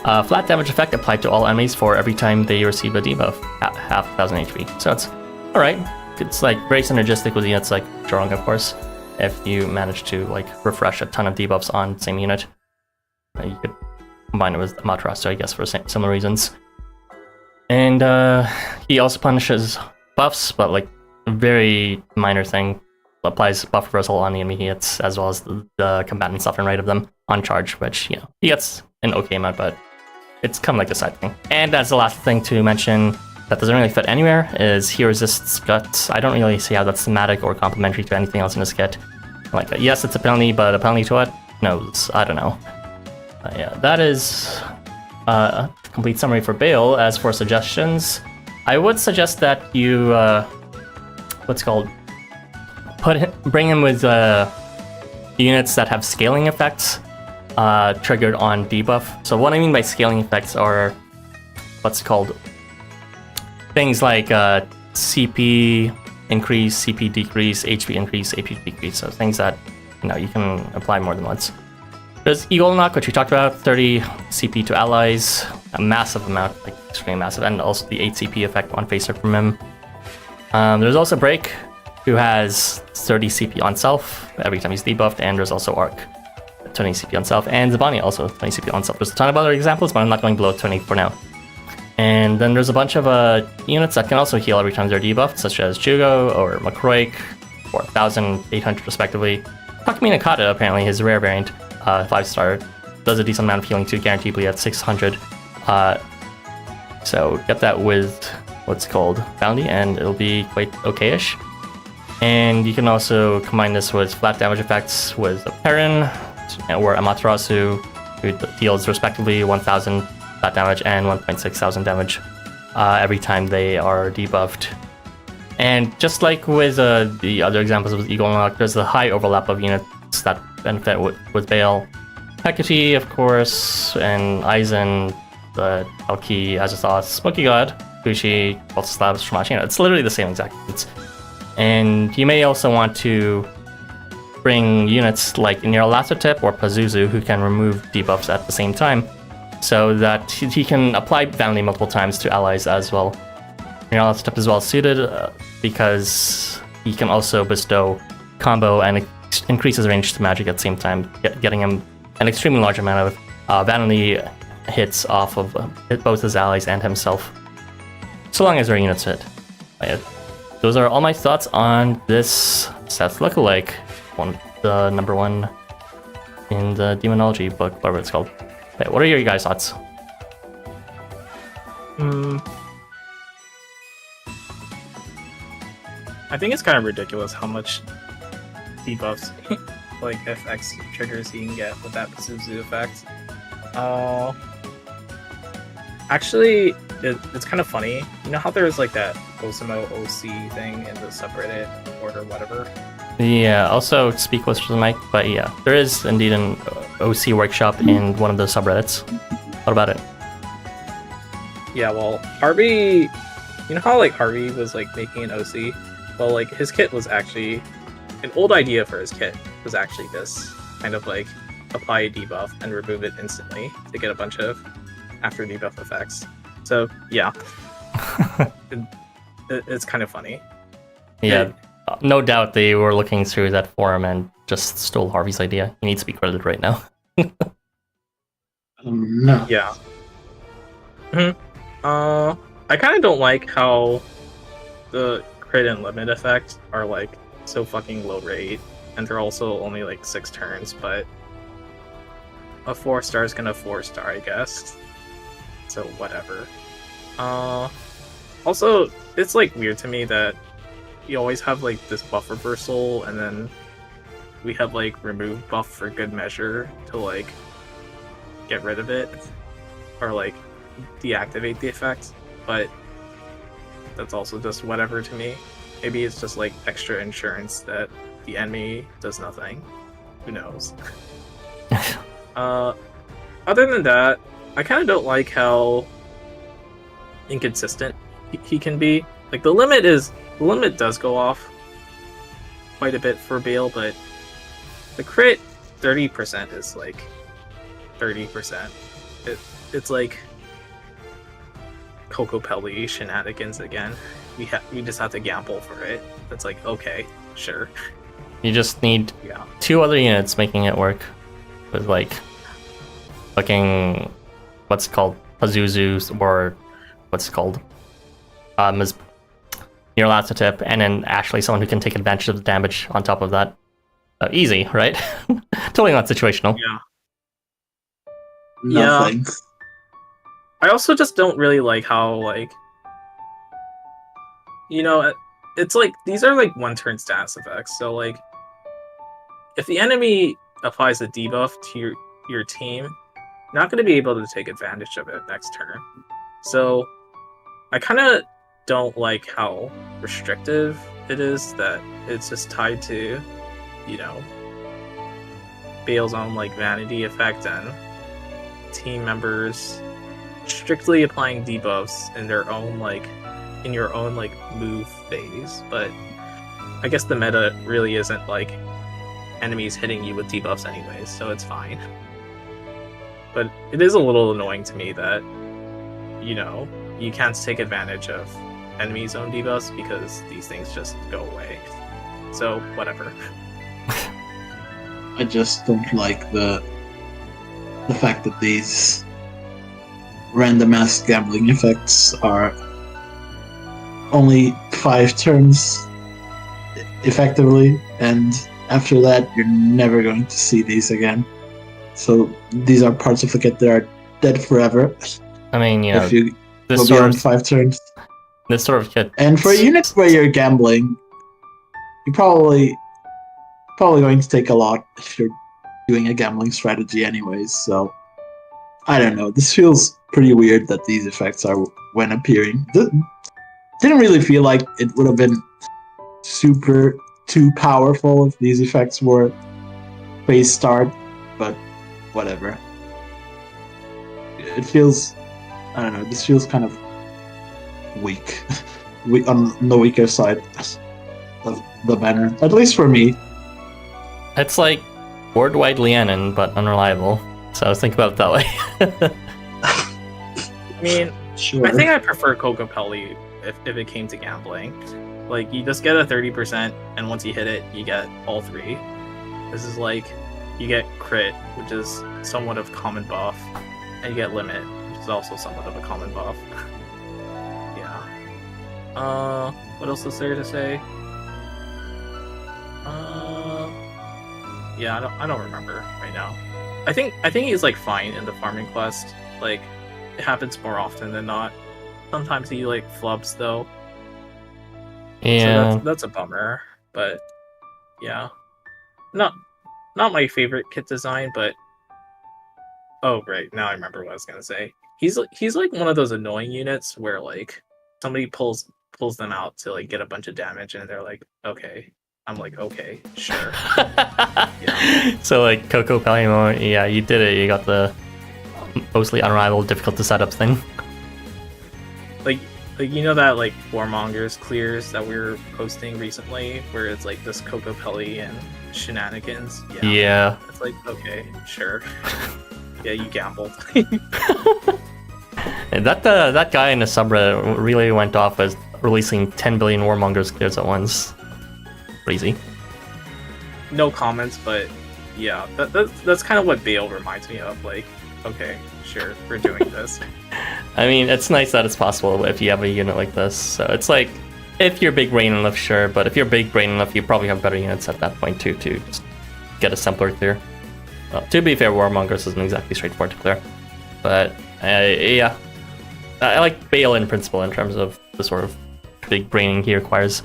a flat damage effect applied to all enemies for every time they receive a debuff at half 1000 HP. So it's alright. It's like very synergistic with units like Barong, of course. If you manage to like refresh a ton of debuffs on the same unit, you could combine it with Amaterasu, I guess, for similar reasons. And he also punishes buffs, but like a very minor thing. Applies buff reversal on the enemy he hits, as well as the combatant suffering rate of them on charge, which, you know, he gets an okay amount, but it's kind of like a side thing. And as the last thing to mention that doesn't really fit anywhere is he resists guts. I don't really see how that's thematic or complementary to anything else in this kit. Like, yes, it's a penalty, but a penalty to what? No, I don't know. Yeah, that is a complete summary for Bael. As for suggestions, I would suggest that you, bring him with units that have scaling effects triggered on debuff. So what I mean by scaling effects are things like CP increase, CP decrease, HP increase, HP decrease. So things that, you know, you can apply more than once. There's Eagle Knock, which we talked about, 30 CP to allies, a massive amount, like extremely massive, and also the 8 CP effect on face from him. There's also Break, who has 30 CP on self every time he's debuffed, and there's also Arc, 20 CP on self, and Zabani also 20 CP on self. There's a ton of other examples, but I'm not going below 20 for now. And then there's a bunch of units that can also heal every time they're debuffed, such as Jugo or Makroik, 4,000, 800 respectively. Takumi Nakata, apparently, his rare variant, 5-star, does a decent amount of healing too, guaranteedly at 600. So get that with what's called Bounty, and it'll be quite okay-ish. And you can also combine this with flat damage effects with Perun or Amaterasu, who deals respectively 1,000 flat damage and 1,600 damage every time they are debuffed. And just like with the other examples with Eagle Knock, there's a high overlap of units that benefit with Bael. Hecate, of course, and Aizen, the Elki, Azathos, Smoky God, Bushi, Pulse Slabs, Shamashi. You know, it's literally the same exact units. And you may also want to bring units like Nyarlathotep or Pazuzu, who can remove debuffs at the same time, so that he can apply Vanity multiple times to allies as well. Mirala's tip is well suited because he can also bestow combo and increase his range to magic at the same time, getting him an extremely large amount of vanity hits off of both his allies and himself, so long as their units hit. Those are all my thoughts on this Seth lookalike, the number one in the Demonology book, whatever it's called. What are your guys' thoughts? I think it's kind of ridiculous how much debuffs, like FX triggers he can get with that Pazuzu effect. Actually, it's kind of funny. You know how there's like that Housamo OC thing in the subreddit or whatever? Yeah, also speak closer to the mic, but yeah, there is indeed an OC workshop in one of the subreddits. What about it? Yeah, well, Harvey, you know how like Harvey was like making an OC? Well, like his kit was actually, an old idea for his kit was actually this kind of like apply a debuff and remove it instantly to get a bunch of after debuff effects. So yeah, it's kind of funny. Yeah, no doubt they were looking through that forum and just stole Harvey's idea. He needs to be credited right now. No. Yeah. I kind of don't like how the crit and limit effect are like so fucking low rate, and they're also only like 6 turns, but a 4-star is gonna 4-star, I guess. So whatever. Also, it's like weird to me that you always have like this buff reversal, and then we have like remove buff for good measure to like get rid of it or like deactivate the effect, but that's also just whatever to me. Maybe it's just like extra insurance that the enemy does nothing. Who knows? Other than that, I kind of don't like how inconsistent he can be. Like the limit does go off quite a bit for Bael, but the crit 30% is like 30%. It's like Coco Pelli shenanigans again. We just have to gamble for it. It's like, okay, sure. You just need 2 other units making it work with like fucking what's it called, Pazuzu, or what's it called, your last tip, and then actually someone who can take advantage of the damage on top of that. Easy, right? Totally not situational. Yeah. No Yeah. thanks. I also just don't really like how, like, you know, it's like these are like 1-turn status effects. So like, if the enemy applies a debuff to your team, you're not going to be able to take advantage of it next turn. So I kind of don't like how restrictive it is, that it's just tied to, you know, Bael's own like vanity effect and team members strictly applying debuffs in their own like in your own like move phase. But I guess the meta really isn't like enemies hitting you with debuffs anyways, so it's fine. But it is a little annoying to me that, you know, you can't take advantage of enemies' own debuffs because these things just go away. So whatever. I just don't like the fact that these random ass gambling effects are only 5 turns effectively, and after that you're never going to see these again. So these are parts of the kit that are dead forever. I mean, you know, if you this go sort beyond of 5 turns. this sort of kit. And for units where you're gambling, you're probably going to take a lot if you're doing a gambling strategy anyways. So I don't know. This feels pretty weird that these effects are when appearing. Didn't really feel like it would have been super too powerful if these effects were phase start, but whatever. It feels, I don't know, this feels kind of weak. On the weaker side of the banner, at least for me. It's like board-wide Lianon, but unreliable. So think about it that way. I mean, Sure. I think I prefer Coco Pelli if it came to gambling. Like, you just get a 30%, and once you hit it, you get all 3. This is like, you get crit, which is somewhat of common buff, and you get limit, which is also somewhat of a common buff. Yeah. What else is there to say? Yeah, I don't remember right now. I think he's like fine in the farming quest. Like, it happens more often than not. Sometimes he like flubs though. Yeah. So that's a bummer. But yeah, not my favorite kit design. But oh right, now I remember what I was gonna say. He's like one of those annoying units where like somebody pulls them out to like get a bunch of damage, and they're like, okay. I'm like, okay, sure. Yeah. So like Coco Palimo, yeah, you did it. You got the mostly unrivaled difficult to set up thing. Like you know that like Warmongers clears that we were posting recently, where it's like this Coco Pelli and shenanigans. Yeah. It's like, okay, sure. Yeah, you gambled. And that guy in the subreddit really went off as releasing 10 billion Warmongers clears at once. Crazy. No comments, but yeah, that's kind of what Bael reminds me of. Like, okay, sure, we're doing this. I mean, it's nice that it's possible if you have a unit like this. So it's like, if you're big brain enough, sure, but if you're big brain enough, you probably have better units at that point too to get a simpler clear. Well, to be fair, Warmongers isn't exactly straightforward to clear, but yeah, I like Bael in principle in terms of the sort of big braining he requires.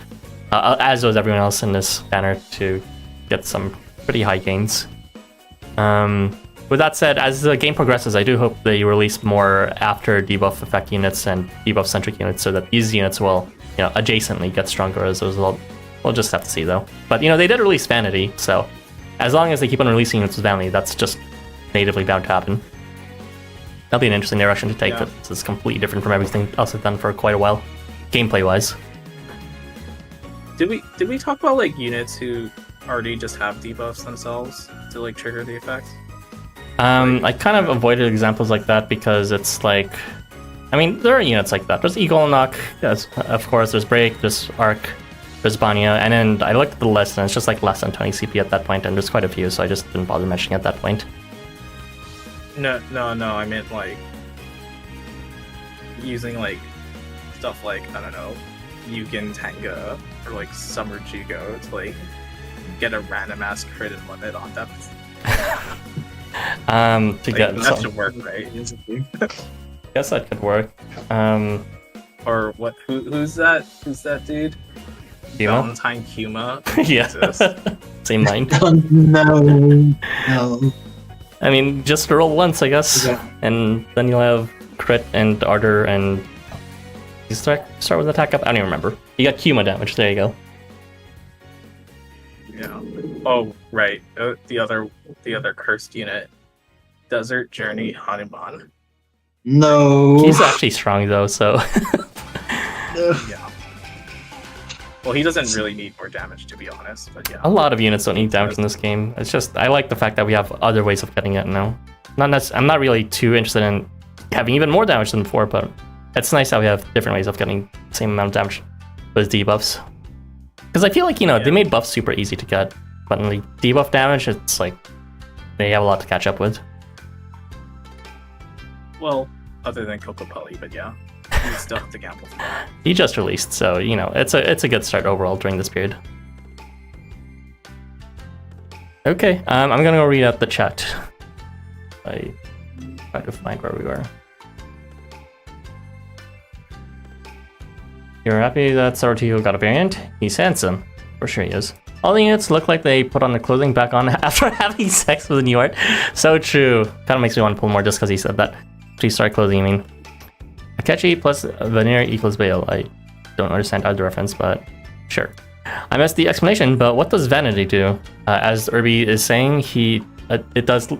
As does everyone else in this banner to get some pretty high gains. With that said, as the game progresses, I do hope they release more after debuff effect units and debuff centric units so that these units will, adjacently get stronger as a result. We'll just have to see though. But they did release Vanity, so as long as they keep on releasing units with Vanity, that's just natively bound to happen. That'll be an interesting direction to take. Yeah. This is completely different from everything else I've done for quite a while, gameplay-wise. Did we talk about like units who already just have debuffs themselves to like trigger the effect? I kind of avoided examples like that because it's like, I mean, there are units like that. There's Eagle Knock, yes, of course. There's Break, there's Arc, there's Banya, and then I looked at the list and it's just like less than 20 CP at that point, and there's quite a few, so I just didn't bother mentioning at that point. No. I meant like using like stuff like, I don't know, Yugen Tenga or like Summer Jugo to like get a random ass crit and limit on depth. That should work, right? Guess that could work. Or what? Who's that? Who's that dude? Kuma? Valentine Kuma. Yeah. Same line. No. I mean, just roll once, I guess, Yeah. and then you'll have crit and ardor and. You start with attack up. I don't even remember. You got Kuma damage. There you go. Yeah. Oh, right. The other cursed unit, Desert Journey Hanuman. No. He's actually strong though, so. Yeah. Well, he doesn't really need more damage, to be honest. But yeah. A lot of units don't need damage in this game. It's just I like the fact that we have other ways of getting it now. I'm not really too interested in having even more damage than before, but it's nice that we have different ways of getting the same amount of damage with debuffs. Because I feel like they made buffs super easy to get, but in the debuff damage, it's like they have a lot to catch up with. Well, other than Coco Pelli, but yeah, you still have to gamble for that. He just released, so it's a good start overall during this period. Okay, I'm gonna go read out the chat. I try to find where we were. You're happy that Sarutahiko got a variant? He's handsome. For sure he is. All the units look like they put on the clothing back on after having sex with a new art. So true. Kind of makes me want to pull more just because he said that. Please start clothing, you mean. Akechi plus Veneer equals Bael. I don't understand either reference, but sure. I missed the explanation, but what does Vanity do? As Irby is saying, it does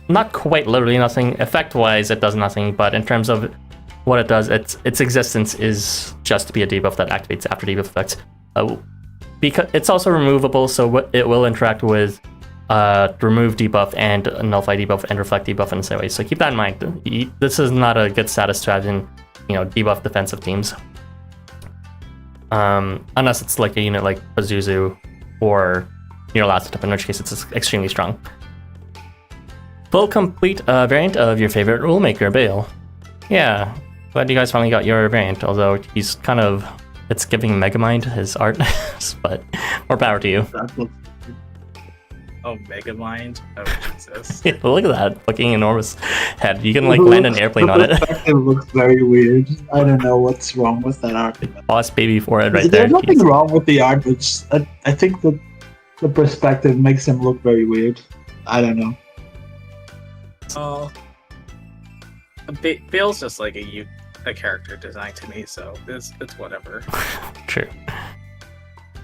not quite literally nothing. Effect-wise, it does nothing, but in terms of what it does, its existence is just to be a debuff that activates after debuff effects. Because it's also removable, so it will interact with remove debuff and nullify debuff and reflect debuff in the same way. So keep that in mind. This is not a good status to have in debuff defensive teams. Unless it's like a unit like Pazuzu or your last step, in which case it's extremely strong. Full complete variant of your favorite rulemaker, Bael. Yeah, glad you guys finally got your variant, although he's kind of... It's giving Megamind his art, but more power to you. Oh, Megamind? Oh, Jesus. Yeah, look at that fucking enormous head. You can like land an airplane on it. It looks very weird. I don't know what's wrong with that art. Boss baby forehead right There's there. nothing wrong with the art, but just, I think that the perspective makes him look very weird. I don't know. Oh, Bael's just like a character design to me, so it's whatever. True.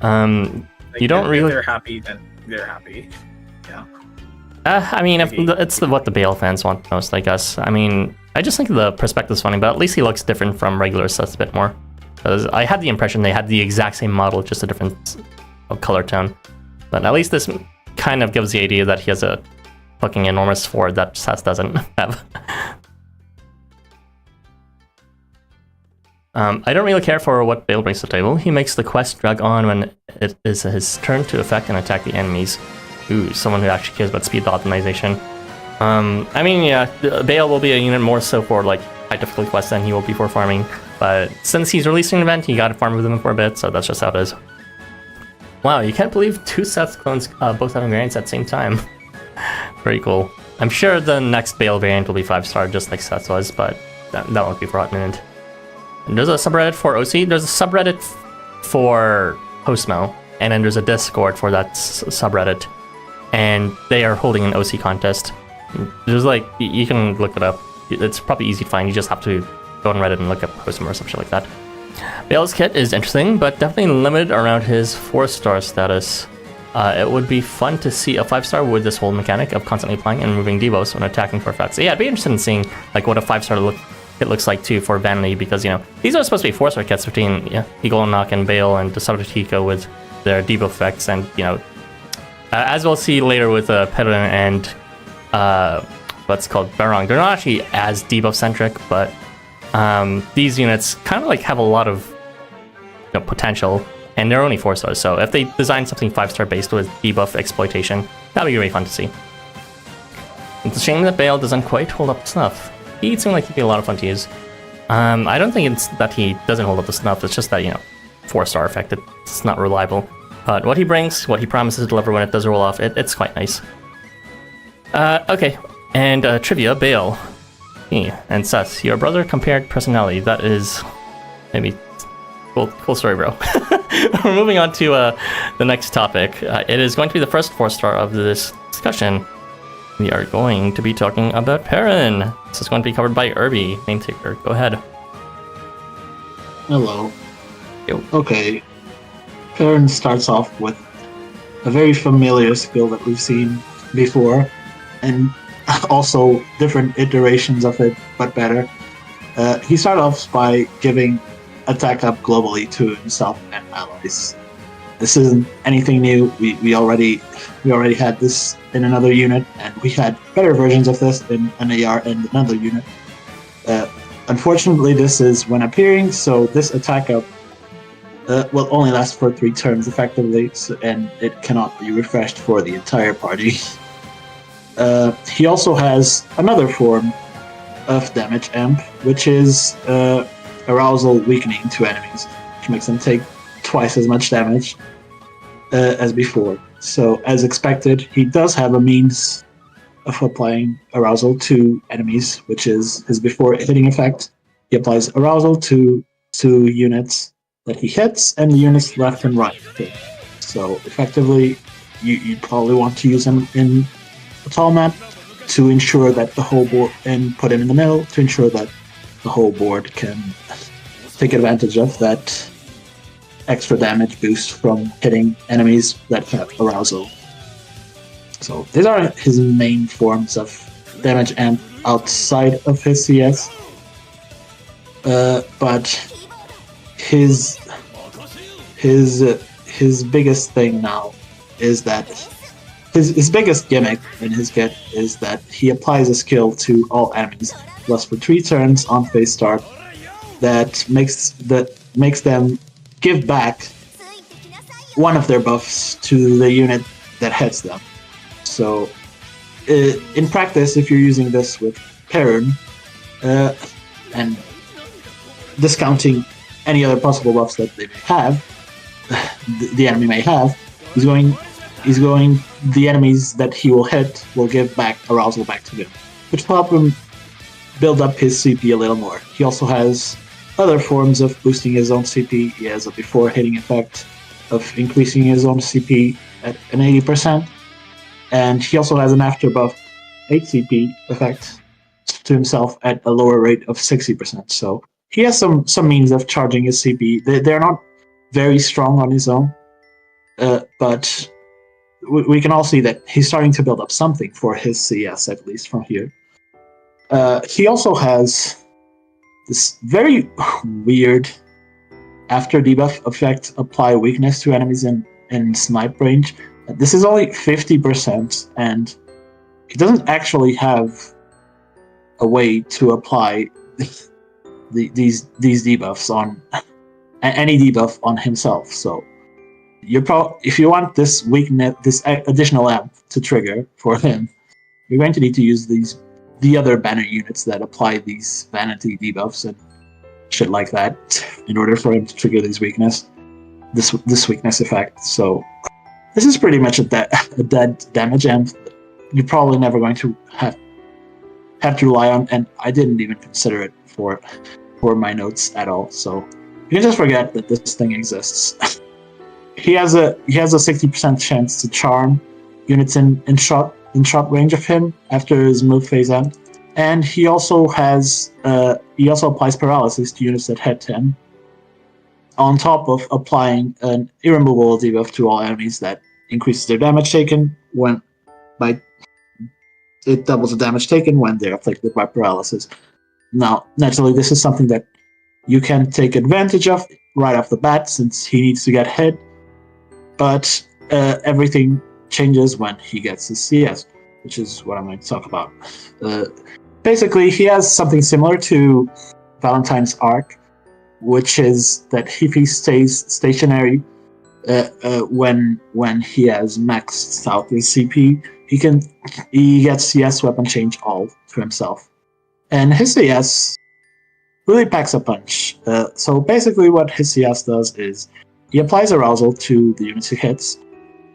Like, you don't if really. they're happy, then they're happy. Yeah. I mean, it's what the Bael fans want most, I guess. I mean, I just think the perspective's funny, but at least he looks different from regular sets a bit more. Because I had the impression they had the exact same model, just a different color tone. But at least this kind of gives the idea that he has a fucking enormous sword that Sas doesn't have. I don't really care for what Bael brings to the table. He makes the quest drag on when it is his turn to affect and attack the enemies. Ooh, someone who actually cares about speed optimization. I mean, yeah, Bael will be a unit more so for like high difficulty quests than he will be for farming. But since he's releasing an event, he got to farm with him for a bit, so that's just how it is. Wow, you can't believe two Seth clones both having variants at the same time. Very cool. I'm sure the next Bael variant will be 5-star, just like Seth was, but that won't be for a hot minute. And there's a subreddit for OC. There's a subreddit for Housamo, and then there's a Discord for that subreddit. And they are holding an OC contest. There's like, you can look it up. It's probably easy to find. You just have to go on Reddit and look up Housamo or some shit like that. Bael's kit is interesting, but definitely limited around his 4-star status. It would be fun to see a 5-star with this whole mechanic of constantly applying and removing debuffs when attacking for effects. So yeah, I'd be interested in seeing like what a 5-star it looks like too for Vanity, because you know these are supposed to be 4-star kits between Eagle and Knock and Bael and the Sarutahiko with their debuff effects, and you know as we'll see later with Perun and what's called Barong, they're not actually as debuff centric, but these units kind of like have a lot of potential, and they're only 4-stars. So if they design something 5-star based with debuff exploitation, that'd be really fun to see. It's a shame that Bael doesn't quite hold up to snuff. He'd seem like he'd be a lot of fun to use. I don't think it's that he doesn't hold up to snuff, it's just that, 4-star effect, it's not reliable. But what he brings, what he promises to deliver when it does roll off, it's quite nice. Okay, and trivia, Bael. And Seth, your brother compared personality. That is maybe cool story, bro. We're moving on to the next topic. It is going to be the first 4-star of this discussion. We are going to be talking about Perun. This is going to be covered by Irby, Nametaker. Go ahead. Hello. Yo. Okay. Perun starts off with a very familiar skill that we've seen before, and also different iterations of it, but better. He started off by giving attack up globally to himself and allies. This isn't anything new. We already had this in another unit, and we had better versions of this in an AR and another unit. Unfortunately, this is when appearing, so this attack up will only last for 3 turns effectively, and it cannot be refreshed for the entire party. He also has another form of damage amp, which is arousal weakening to enemies, which makes them take twice as much damage as before. So, as expected, he does have a means of applying arousal to enemies, which is his before hitting effect. He applies arousal to units that he hits, and the units left and right. So, effectively, you probably want to use him in a tall map to ensure that the whole board, and put him in the middle to ensure that the whole board can take advantage of that extra damage boost from hitting enemies that have arousal. So these are his main forms of damage amp outside of his CS. But his biggest thing now is that his biggest gimmick in his kit is that he applies a skill to all enemies, plus for 3 turns on phase start, that makes them give back one of their buffs to the unit that hits them. So, in practice, if you're using this with Perun, and discounting any other possible buffs that they may have, the enemy may have, the enemies that he will hit will give back arousal back to him, which will help him build up his CP a little more. He also has other forms of boosting his own CP. He has a before hitting effect of increasing his own CP at an 80%, and he also has an after buff 8 CP effect to himself at a lower rate of 60%. So he has some means of charging his CP. They're not very strong on his own, but we can all see that he's starting to build up something for his CS, at least from here. He also has this very weird after debuff effect, apply weakness to enemies in snipe range. This is only 50%, and he doesn't actually have a way to apply these debuffs on any debuff on himself. So if you want this weakness, this additional amp to trigger for him, you're going to need to use the other banner units that apply these vanity debuffs and shit like that in order for him to trigger this weakness effect. So this is pretty much a dead damage amp you're probably never going to have to rely on, and I didn't even consider it for my notes at all. So you can just forget that this thing exists. He has a 60% chance to charm units in shot range of him after his move phase end, and he also applies paralysis to units that hit him, on top of applying an irremovable debuff to all enemies that increases their damage taken it doubles the damage taken when they're afflicted by paralysis. Now, naturally, this is something that you can take advantage of right off the bat, since he needs to get hit, but everything changes when he gets his CS, which is what I'm going to talk about. Basically, he has something similar to Valentine's Arc, which is that if he stays stationary when he has maxed out his CP, he gets CS weapon change all to himself, and his CS really packs a punch. So basically, what his CS does is he applies arousal to the units he hits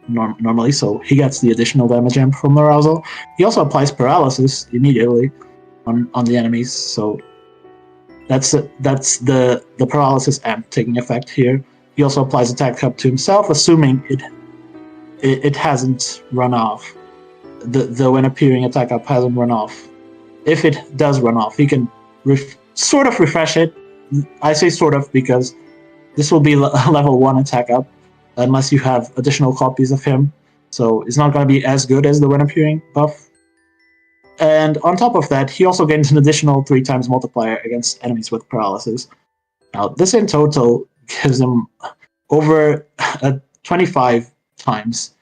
normally, so he gets the additional damage amp from arousal. He also applies paralysis immediately on the enemies, so that's the paralysis amp taking effect here. He also applies attack up to himself, assuming it hasn't run off. The when appearing attack up hasn't run off. If it does run off, he can sort of refresh it. I say sort of because this will be a level 1 attack up unless you have additional copies of him. So it's not going to be as good as the when appearing buff. And on top of that, he also gains an additional 3 times multiplier against enemies with paralysis. Now, this in total gives him over a 25 times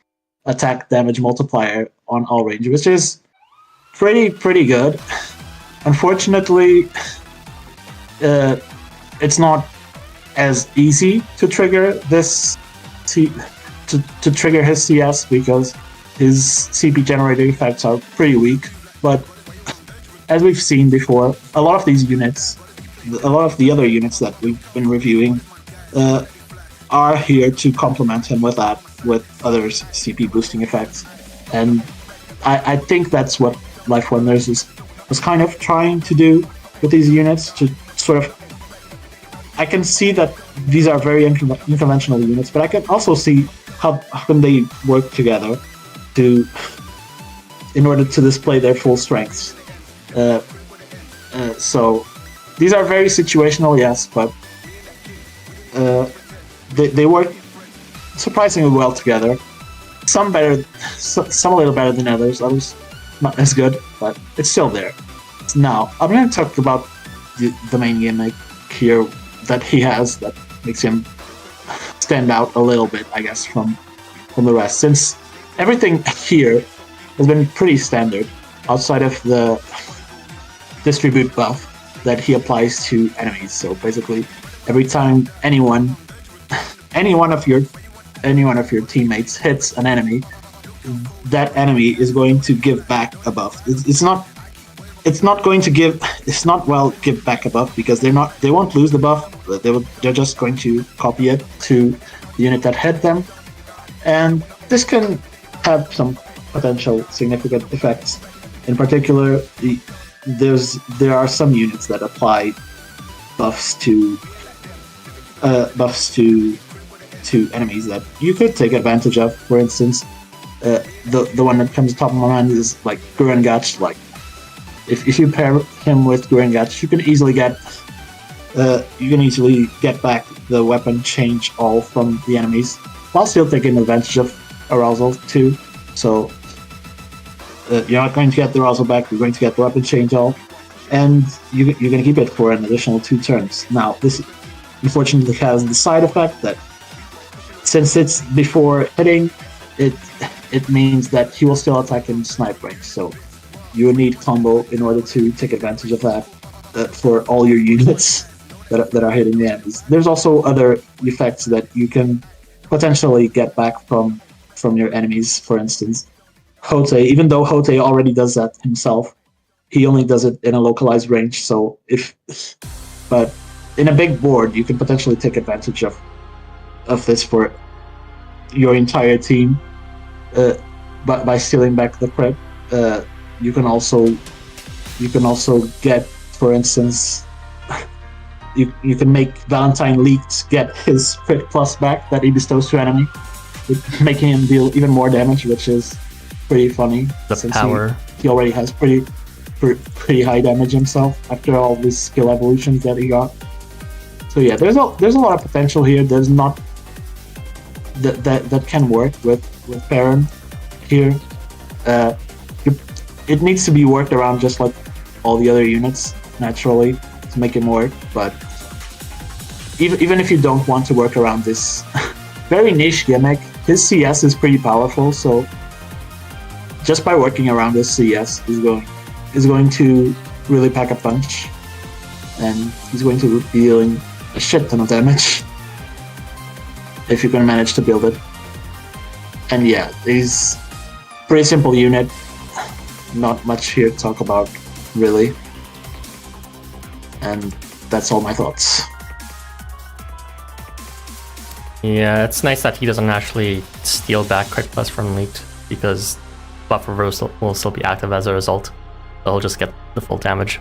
attack damage multiplier on all range, which is pretty good. Unfortunately, it's not as easy to trigger this to trigger his CS because his CP generator effects are pretty weak. But as we've seen before, a lot of the other units that we've been reviewing are here to complement him with other CP boosting effects, and I think that's what LifeWonders was kind of trying to do with these units, to sort of. I can see that these are very unconventional units, but I can also see how can they work together in order to display their full strengths. So these are very situational, yes, but they work surprisingly well together. Some better, some a little better than others not as good, but it's still there. Now, I'm going to talk about the main gimmick here that he has that makes him stand out a little bit, I guess, from the rest, since everything here has been pretty standard outside of the distribute buff that he applies to enemies. So basically, every time anyone any one of your teammates hits an enemy, that enemy is going to give back a buff. It's not give back a buff because they won't lose the buff. They're just going to copy it to the unit that hit them, and this can have some potential significant effects. In particular, there are some units that apply buffs to enemies that you could take advantage of. For instance, the one that comes top of my mind is like Gurengach. Like, if you pair him with Gurengach, you can easily get back the weapon change all from the enemies, while still taking advantage of arousal too. So you're not going to get the arousal back, you're going to get the weapon change all, and you're going to keep it for an additional 2 turns. Now, this unfortunately has the side effect that since it's before hitting, it means that he will still attack in snipe range. So you will need combo in order to take advantage of that for all your units that are hitting the enemies. There's also other effects that you can potentially get back from your enemies. For instance, Hote, even though Hote already does that himself, he only does it in a localized range. So but in a big board, you can potentially take advantage of this for your entire team. But by stealing back the crit, you can also get, for instance, you can make Valentine Leaked get his crit plus back that he bestows to enemy, making him deal even more damage, which is pretty funny. The power. He already has pretty high damage himself after all these skill evolutions that he got. So yeah, there's a lot of potential here. There's not that can work with Perun here. It needs to be worked around just like all the other units naturally to make him work. But even if you don't want to work around this very niche gimmick, his CS is pretty powerful. So just by working around this CS is going to really pack a punch, and he's going to be dealing a shit ton of damage if you can manage to build it. And yeah, he's pretty simple unit. Not much here to talk about, really. And that's all my thoughts. Yeah, it's nice that he doesn't actually steal back crit plus from Leaked, because buff reversal will still be active as a result. They'll just get the full damage.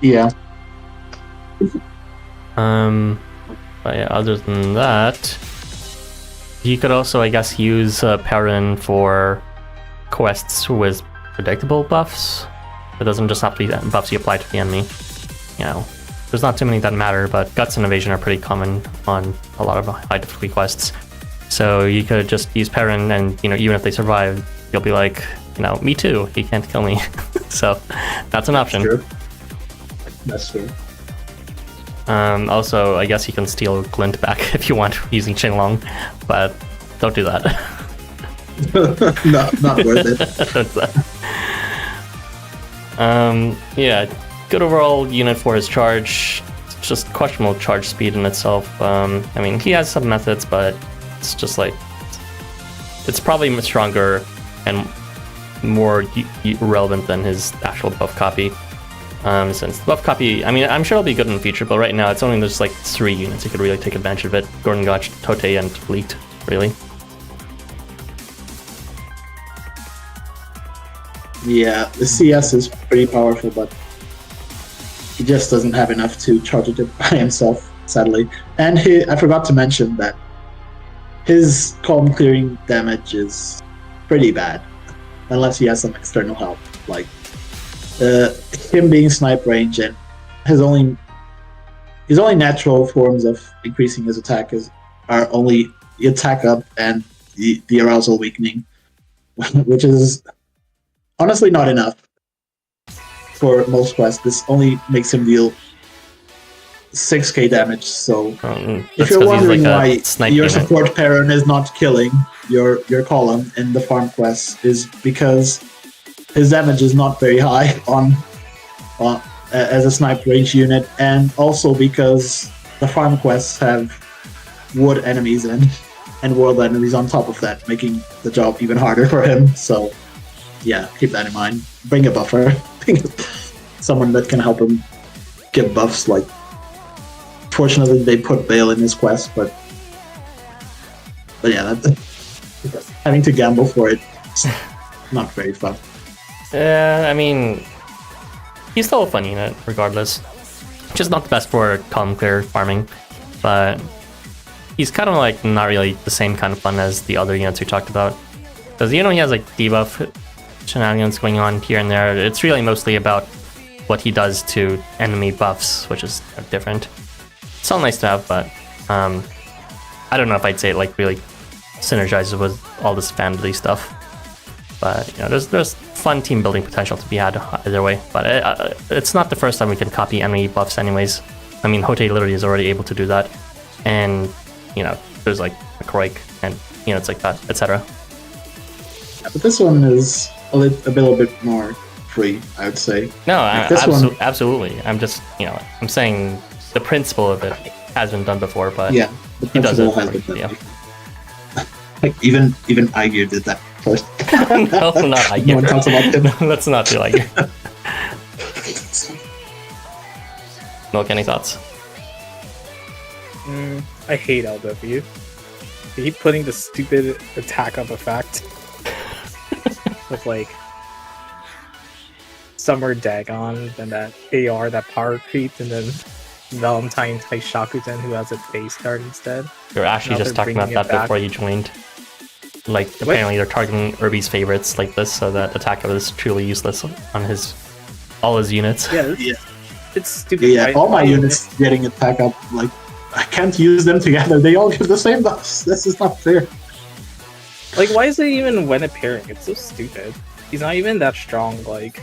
Yeah. But yeah, other than that, you could also, I guess, use Perun for quests with predictable buffs. It doesn't just have to be buffs you apply to the enemy. You know, there's not too many that matter, but Guts and Evasion are pretty common on a lot of high difficulty quests. So you could just use Perun, and even if they survive, you'll be like, me too. He can't kill me. So that's an option. That's true. Also, I guess you can steal Glint back if you want using Qinglong, but don't do that. Not worth it. Don't do that. Yeah, good overall unit for his charge. It's just questionable charge speed in itself. I mean, he has some methods, but it's just like it's probably much stronger and more relevant than his actual buff copy. Since the buff copy, I mean, I'm sure it'll be good in the future, but right now it's only just like 3 units you could really take advantage of it. Gordon Gotch, Tote, and Leaked, really. Yeah, the CS is pretty powerful, but he just doesn't have enough to charge it by himself, sadly. And I forgot to mention that his column clearing damage is pretty bad, unless he has some external help, like him being snipe range, and his only natural forms of increasing his attack are only the attack up and the arousal weakening, which is honestly not enough for most quests. This only makes him deal 6k damage, so if you're wondering why your support Perun is not killing your column in the farm quests, is because his damage is not very high on as a snipe range unit, and also because the farm quests have wood enemies and world enemies on top of that, making the job even harder for him. So yeah, keep that in mind. Bring a buffer. Someone that can help him get buffs. Like, fortunately, they put Bael in his quest, but yeah, having to gamble for it, not very fun. I mean, he's still a fun unit, regardless. Just not the best for column clear farming, but he's kind of like not really the same kind of fun as the other units we talked about. Because he has like debuff shenanigans going on here and there. It's really mostly about what he does to enemy buffs, which is different. It's still nice to have, but I don't know if I'd say it like really synergizes with all this fantasy stuff. But there's fun team building potential to be had either way. But it's not the first time we can copy enemy buffs anyways. I mean, Hote literally is already able to do that, and there's like a Kroik and it's like that, etc. Yeah, but this one is a little bit more free, I would say. No, absolutely. I'm just I'm saying the principle of it has been done before, but yeah, the principle has been done. Yeah. Like even Aigear did that first. No, not Aigear. No one talks about him. Let's not do Aigear. Milk, any thoughts? I hate LW. They keep putting the stupid attack up effect with like Summer Dagon and that AR, that power creep, and then Valentine Taishakuten who has a face card instead. We were actually just talking about that before you joined. Like, apparently they're targeting Irby's favorites like this, so that attack up is truly useless on all his units. Yeah, it's stupid. Yeah, all my units getting attack up, like, I can't use them together. They all give the same buffs. This is not fair. Like, why is it even when appearing? It's so stupid. He's not even that strong, like,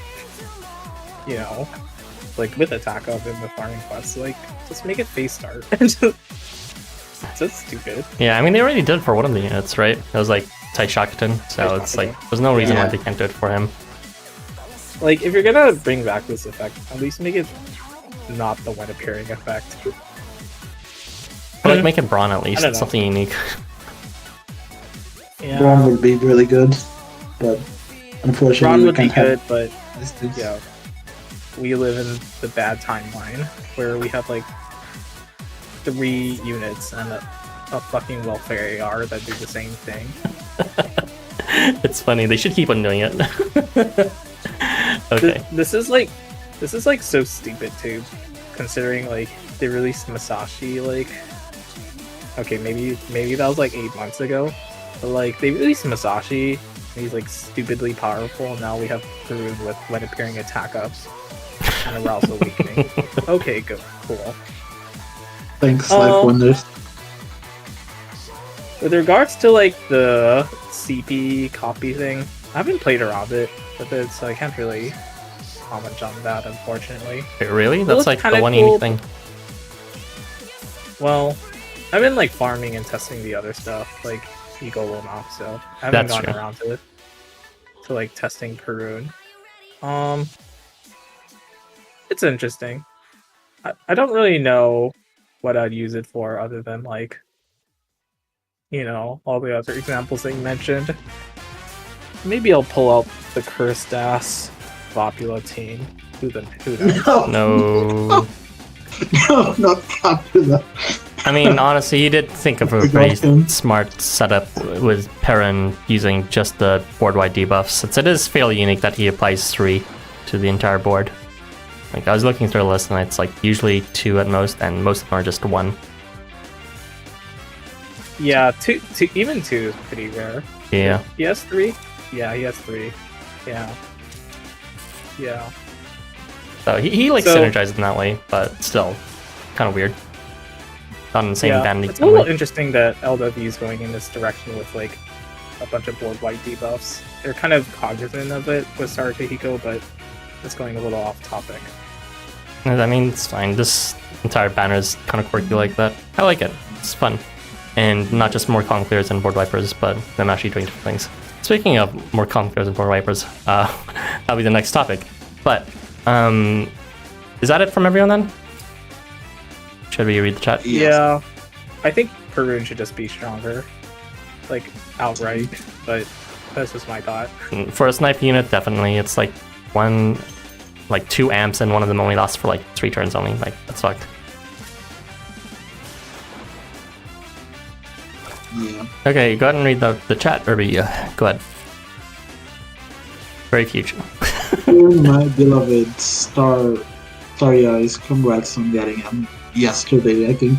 like with attack up in the farming quest. Like, just make it face start. It's just stupid. Yeah, I mean, they already did it for one of the units, right? It was like Taishakuten, so it's like, there's no reason why they can't do it for him. Like, if you're gonna bring back this effect, at least make it not the when appearing effect. But like, make it Brawn at least. It's something unique. Yeah. Brawn would be really good, but unfortunately, Brawn we would be can't good, have but distance. yeah, we live in the bad timeline where we have like 3 units and a fucking welfare AR that do the same thing. It's funny. They should keep on doing it. Okay. This is like so stupid too, considering like they released Masashi like, okay, maybe that was like 8 months ago, but like they released Masashi and he's like stupidly powerful, and now we have Perun with when appearing attack ups and we're also weakening. Okay, good, cool. Thanks, LifeWonders. With regards to like the CP copy thing, I haven't played around with it, so I can't really comment on that, unfortunately. Wait, really? That's like the one cool. unique thing. Well, I've been like farming and testing the other stuff, like Eagle Loma, so I haven't gotten around to like testing Perun. It's interesting. I don't really know what I'd use it for other than like, all the other examples that you mentioned. Maybe I'll pull out the cursed ass Vopula team. Who knows? No. No, not Vopula. I mean, honestly, you did think of a very smart setup with Perun using just the board-wide debuffs. Since it is fairly unique that he applies 3 to the entire board. Like, I was looking through the list and it's like usually 2 at most, and most of them are just 1. Yeah, two, even 2 is pretty rare. Yeah. He has 3? Yeah, he has 3. Yeah. So he like synergizes in that way, but still kind of weird. Not in the same vanity. It's a little interesting that LW is going in this direction with like a bunch of board-wide debuffs. They're kind of cognizant of it with Sarutahiko, but it's going a little off topic. I mean, it's fine. This entire banner is kind of quirky like that. I like it. It's fun. And not just more column clears and board wipers, but them actually doing different things. Speaking of more column clears and board wipers, that'll be the next topic. But, is that it from everyone then? Should we read the chat? Yeah. I think Perun should just be stronger, like outright. But that's just my thought. For a snipe unit, definitely. It's like 2 amps, and one of them only lasts for like 3 turns only. Like, that's fucked. Yeah. Okay, go ahead and read the chat, Irby. Go ahead. Very future. My beloved Starry Eyes, congrats on getting him yesterday, I think.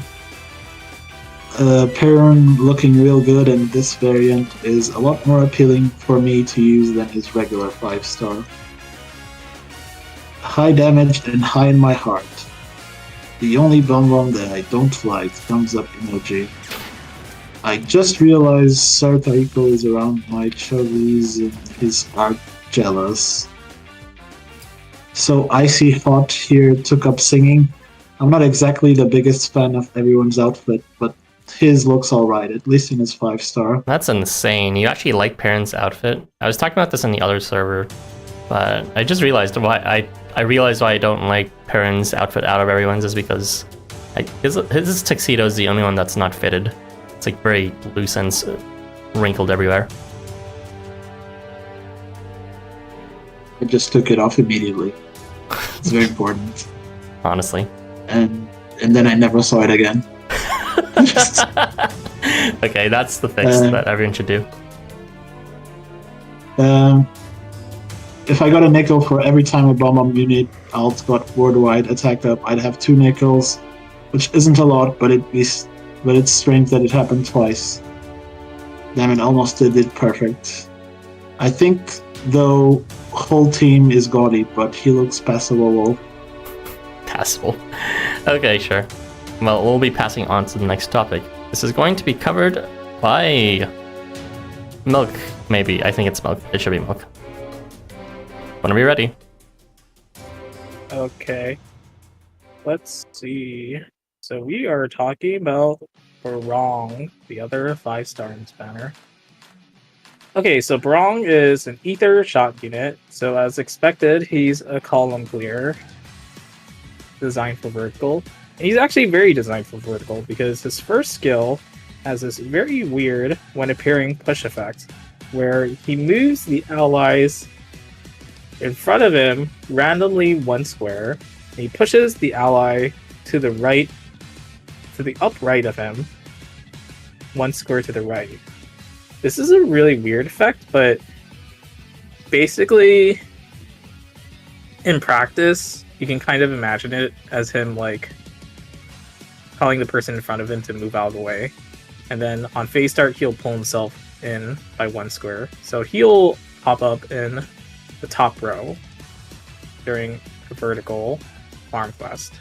Perun looking real good, and this variant is a lot more appealing for me to use than his regular 5-star. High damage and high in my heart. The only bonbon that I don't like, thumbs up emoji. I just realized Sarutahiko is around my chubbies and his art jealous. So Icy Hot here took up singing. I'm not exactly the biggest fan of everyone's outfit, but his looks alright, at least in his 5-star. That's insane. You actually like Perun's outfit? I was talking about this in the other server, but I just realized why I realized why I don't like Perun's outfit out of everyone's is because his tuxedo is the only one that's not fitted. It's like very loose and wrinkled everywhere. I just took it off immediately. It's very important. Honestly. And then I never saw it again. Okay, that's the fix that everyone should do. If I got a nickel for every time a bomb unit alt got worldwide attacked up, I'd have 2 nickels, which isn't a lot, but it's strange that it happened twice. Damn, it almost did it perfect. I think, though, whole team is gaudy, but he looks passable. Passable. Okay, sure. Well, we'll be passing on to the next topic. This is going to be covered by Milk, maybe. I think it's Milk. It should be Milk. Whenever you're ready. Okay. Let's see. So we are talking about Barong, the other 5-star in this banner. Okay, so Barong is an ether shot unit. So as expected, he's a column clear, designed for vertical. And he's actually very designed for vertical because his first skill has this very weird, when appearing, push effect, where he moves the allies in front of him randomly 1 square, and he pushes the ally to the right, to the upright of him, 1 square to the right. This is a really weird effect, but basically, in practice, you can kind of imagine it as him like telling the person in front of him to move out of the way, and then on phase start he'll pull himself in by 1 square. So he'll pop up in the top row during a vertical farm quest.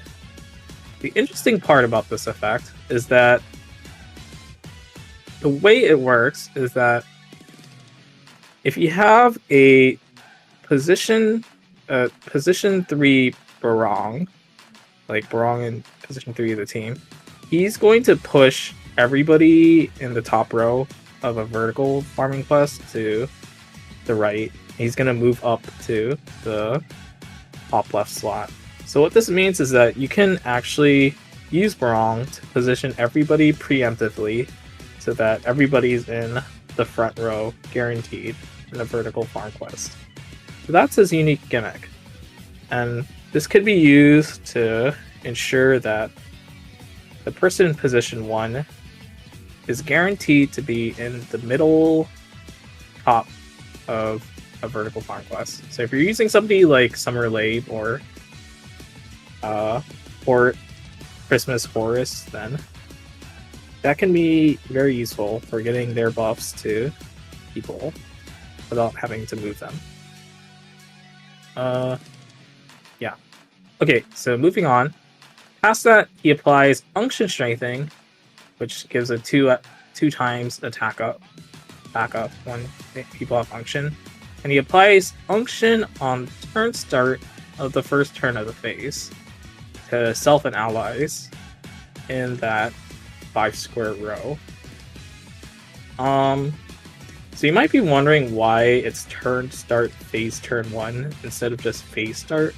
The interesting part about this effect is that the way it works is that if you have a position 3 Barong, like Barong in position 3 of the team, he's going to push everybody in the top row of a vertical farming quest to the right. He's going to move up to the top left slot. So what this means is that you can actually use Barong to position everybody preemptively so that everybody's in the front row guaranteed in a vertical farm quest. So that's his unique gimmick. And this could be used to ensure that the person in position 1 is guaranteed to be in the middle top of a vertical farm quest. So if you're using somebody like Summer Lave or Christmas Horus, then that can be very useful for getting their buffs to people without having to move them. Yeah. Okay, so moving on. Past that, he applies Unction Strengthening, which gives a 2 times attack back up when people have Unction. And he applies Unction on turn start of the first turn of the phase to self and allies in that 5 square row. So you might be wondering why it's turn start phase turn 1 instead of just phase start.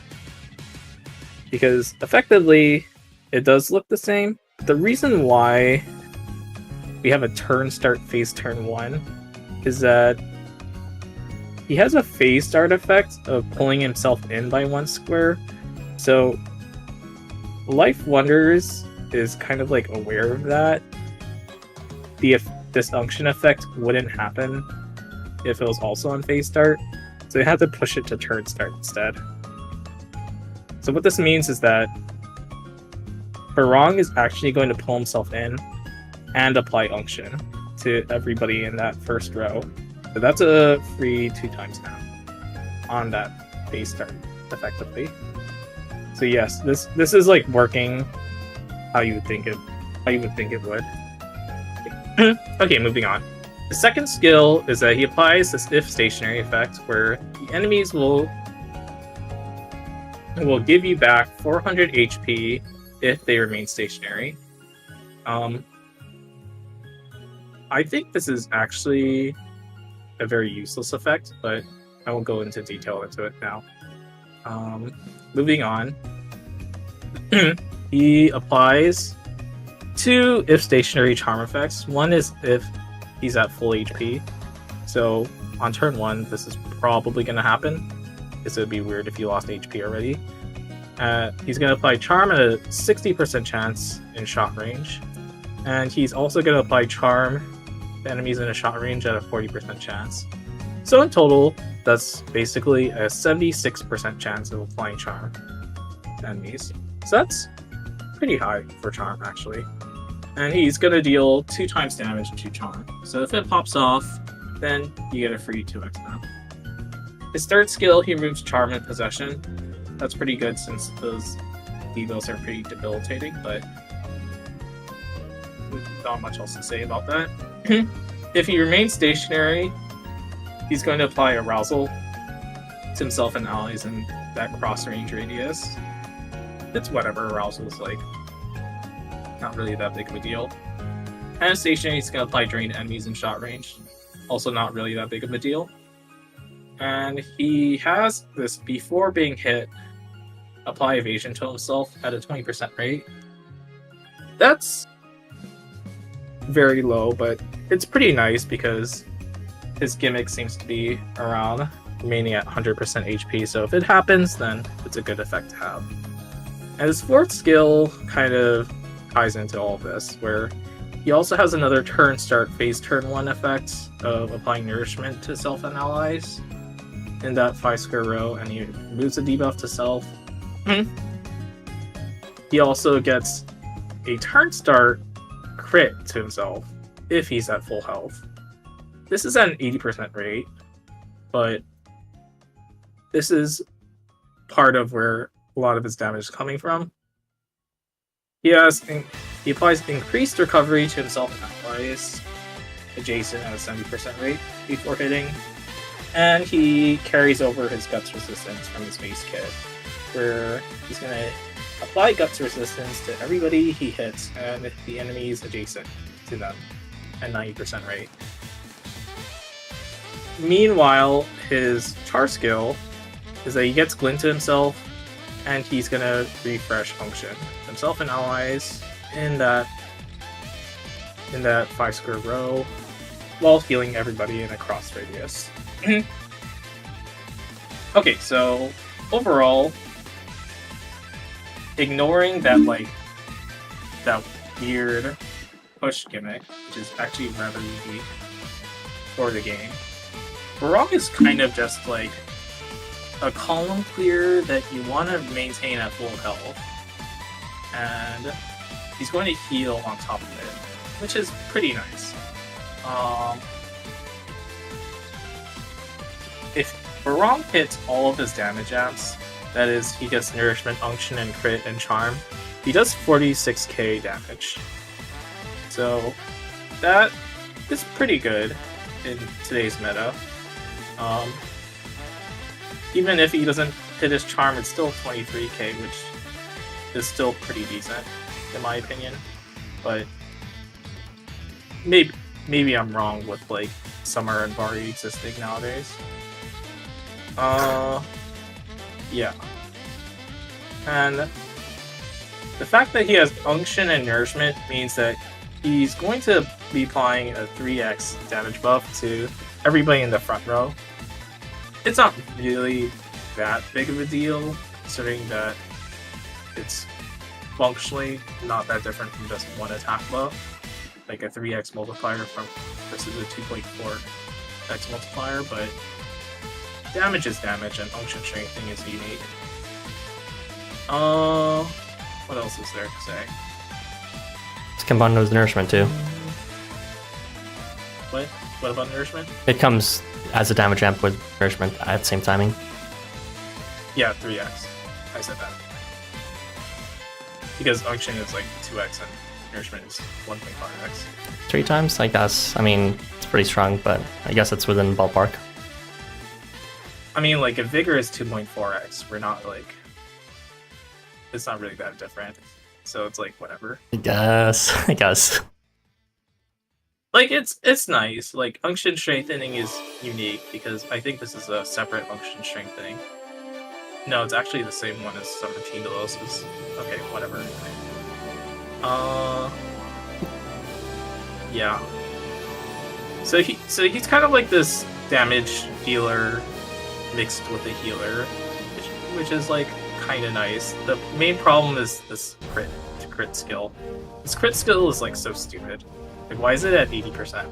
Because effectively it does look the same. The reason why we have a turn start phase turn 1 is that he has a phase start effect of pulling himself in by 1 square. So LifeWonders is kind of like aware of that. This unction effect wouldn't happen if it was also on phase start, so they had to push it to turn start instead. So what this means is that Barong is actually going to pull himself in and apply unction to everybody in that first row. So that's a free 2 times now on that phase start effectively. So yes, this is like working how you would think it would. Okay, moving on. The second skill is that he applies this if stationary effect where the enemies will give you back 400 HP if they remain stationary. I think this is actually a very useless effect, but I won't go into detail into it now. Moving on. He applies 2 if stationary charm effects. One is if he's at full HP. So on turn 1, this is probably going to happen, because it would be weird if he lost HP already. He's going to apply charm at a 60% chance in shot range. And he's also going to apply charm to enemies in a shot range at a 40% chance. So in total, that's basically a 76% chance of applying charm to enemies. So that's pretty high for charm, actually. And he's going to deal 2 times damage to charm. So if it pops off, then you get a free 2x now. His third skill, he removes charm and possession. That's pretty good since those debuffs are pretty debilitating, but not much else to say about that. If he remains stationary, he's going to apply arousal to himself and allies in that cross range radius. It's whatever arousal is like. Not really that big of a deal. And stationary, he's going to apply drain to enemies in shot range. Also not really that big of a deal. And he has this before being hit, apply evasion to himself at a 20% rate. That's very low, but it's pretty nice because his gimmick seems to be around remaining at 100% HP, so if it happens, then it's a good effect to have. And his fourth skill kind of ties into all of this, where he also has another turn start phase turn 1 effect of applying nourishment to self and allies in that 5 square row, and he moves a debuff to self. He also gets a turn start crit to himself if he's at full health. This is at an 80% rate, but this is part of where a lot of his damage is coming from. He applies increased recovery to himself and allies adjacent at a 70% rate before hitting, and he carries over his guts resistance from his base kit, where he's going to apply guts resistance to everybody he hits and the enemies adjacent to them at 90% rate. Meanwhile, his char skill is that he gets glint to himself, and he's going to refresh function himself and allies in that 5 square row while healing everybody in a cross radius. Okay, so overall, ignoring that that weird push gimmick, which is actually rather unique for the game, Barong is kind of just like a column clear that you want to maintain at full health, and he's going to heal on top of it, which is pretty nice. If Barong hits all of his damage apps, that is, he gets nourishment, unction, and crit and charm, he does 46k damage. So that is pretty good in today's meta. Even if he doesn't hit his charm, it's still 23k, which is still pretty decent, in my opinion. But maybe I'm wrong with like Summer and Bari existing nowadays. Yeah. And the fact that he has unction and nourishment means that he's going to be applying a 3x damage buff to everybody in the front row. It's not really that big of a deal, considering that it's functionally not that different from just one attack buff, like a 3x multiplier versus a 2.4x multiplier, but damage is damage and function strengthening is unique. What else is there to say? It's combined with nourishment too. What about nourishment? It comes as a damage amp with nourishment at the same timing. Yeah, 3x. I said that. Because function is like 2x and nourishment is 1.5x. 3 times, I guess. I mean, it's pretty strong, but I guess it's within ballpark. I mean, like, if vigor is 2.4x, we're not like... It's not really that different. So it's like, whatever. I guess. Like, it's nice. Like, function strengthening is unique because I think this is a separate function strengthening. No, it's actually the same one as Sarutahiko's. Okay, whatever. Yeah. So he's kind of like this damage dealer mixed with a healer, which is like kind of nice. The main problem is this crit skill. This crit skill is like so stupid. Like, why is it at 80%?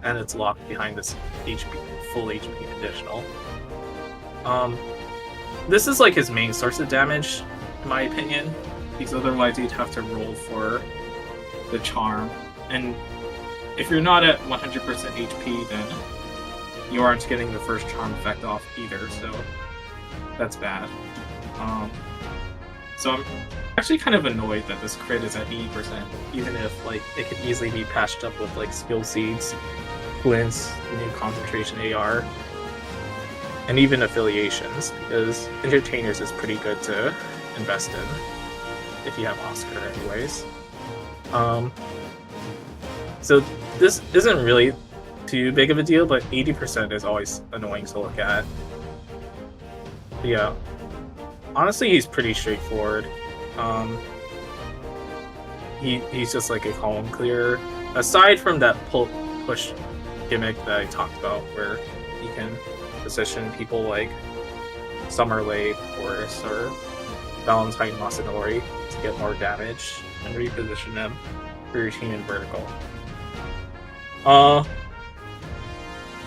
And it's locked behind this full HP conditional. This is like his main source of damage, in my opinion, because otherwise you'd have to roll for the charm. And if you're not at 100% HP, then you aren't getting the first charm effect off either, so that's bad. So I'm actually kind of annoyed that this crit is at 80%, even if like it could easily be patched up with like skill seeds, glints, new concentration AR, and even affiliations, because entertainers is pretty good to invest in if you have Oscar anyways. So this isn't really too big of a deal, but 80% is always annoying to look at. But yeah, honestly, he's pretty straightforward. He's just like a column clearer. Aside from that push gimmick that I talked about, where you can position people like Summerlade, Horus, or Valentine Masanori to get more damage and reposition them for your team in vertical.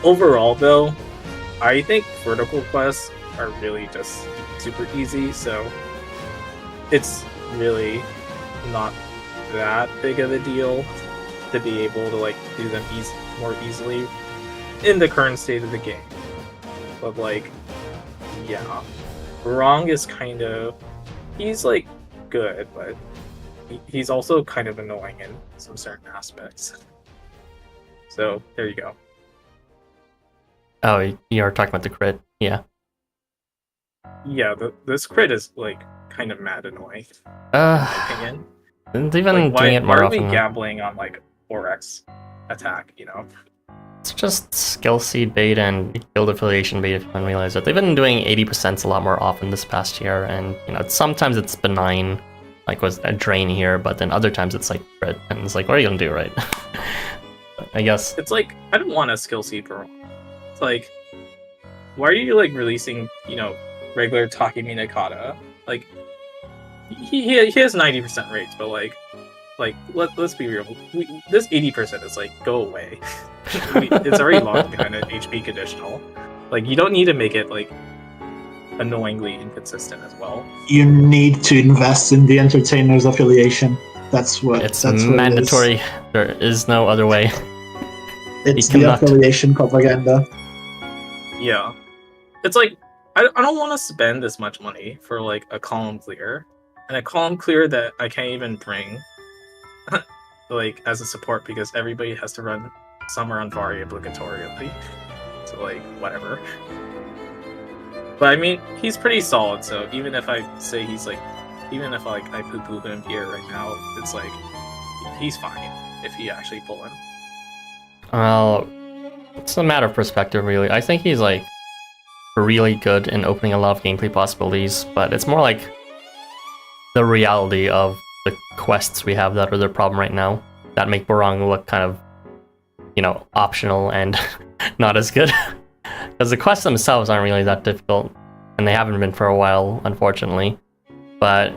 Overall, though, I think vertical quests are really just super easy, so it's really not that big of a deal to be able to like do them more easily in the current state of the game. But like, yeah, Barong is kind of, he's like good, but he's also kind of annoying in some certain aspects. So there you go. Oh, you're talking about the crit, yeah. Yeah, this crit is like kind of mad annoying. In my opinion. They've been doing it more often. Why are we gambling on like 4x attack? You know, it's just skill seed bait and guild affiliation bait. If you don't realize it, they've been doing 80% a lot more often this past year, and you know sometimes it's benign, like was a drain here, but then other times it's like crit, and it's like, what are you gonna do, right? I guess it's like I don't want a skill seed for. It's like, why are you like releasing, you know, regular Takemi Nakata? Like, he has 90% rates, but like let's be real. This 80% is like, go away. It's already locked behind an HP conditional. Like, you don't need to make it like annoyingly inconsistent as well. You need to invest in the entertainer's affiliation. That's mandatory. There is no other way. It's the affiliation propaganda. Yeah, it's like I don't want to spend this much money for like a column clear, and a column clear that I can't even bring like as a support because everybody has to run Summer on Vari obligatorily. So like whatever. But I mean, he's pretty solid. So even if I say he's like, even if like I poo-poo him here right now, it's like he's fine if you actually pull him. Well, it's a matter of perspective, really. I think he's like really good in opening a lot of gameplay possibilities, but it's more like the reality of the quests we have that are the problem right now that make Barong look kind of, optional and not as good. Because the quests themselves aren't really that difficult, and they haven't been for a while, unfortunately. But,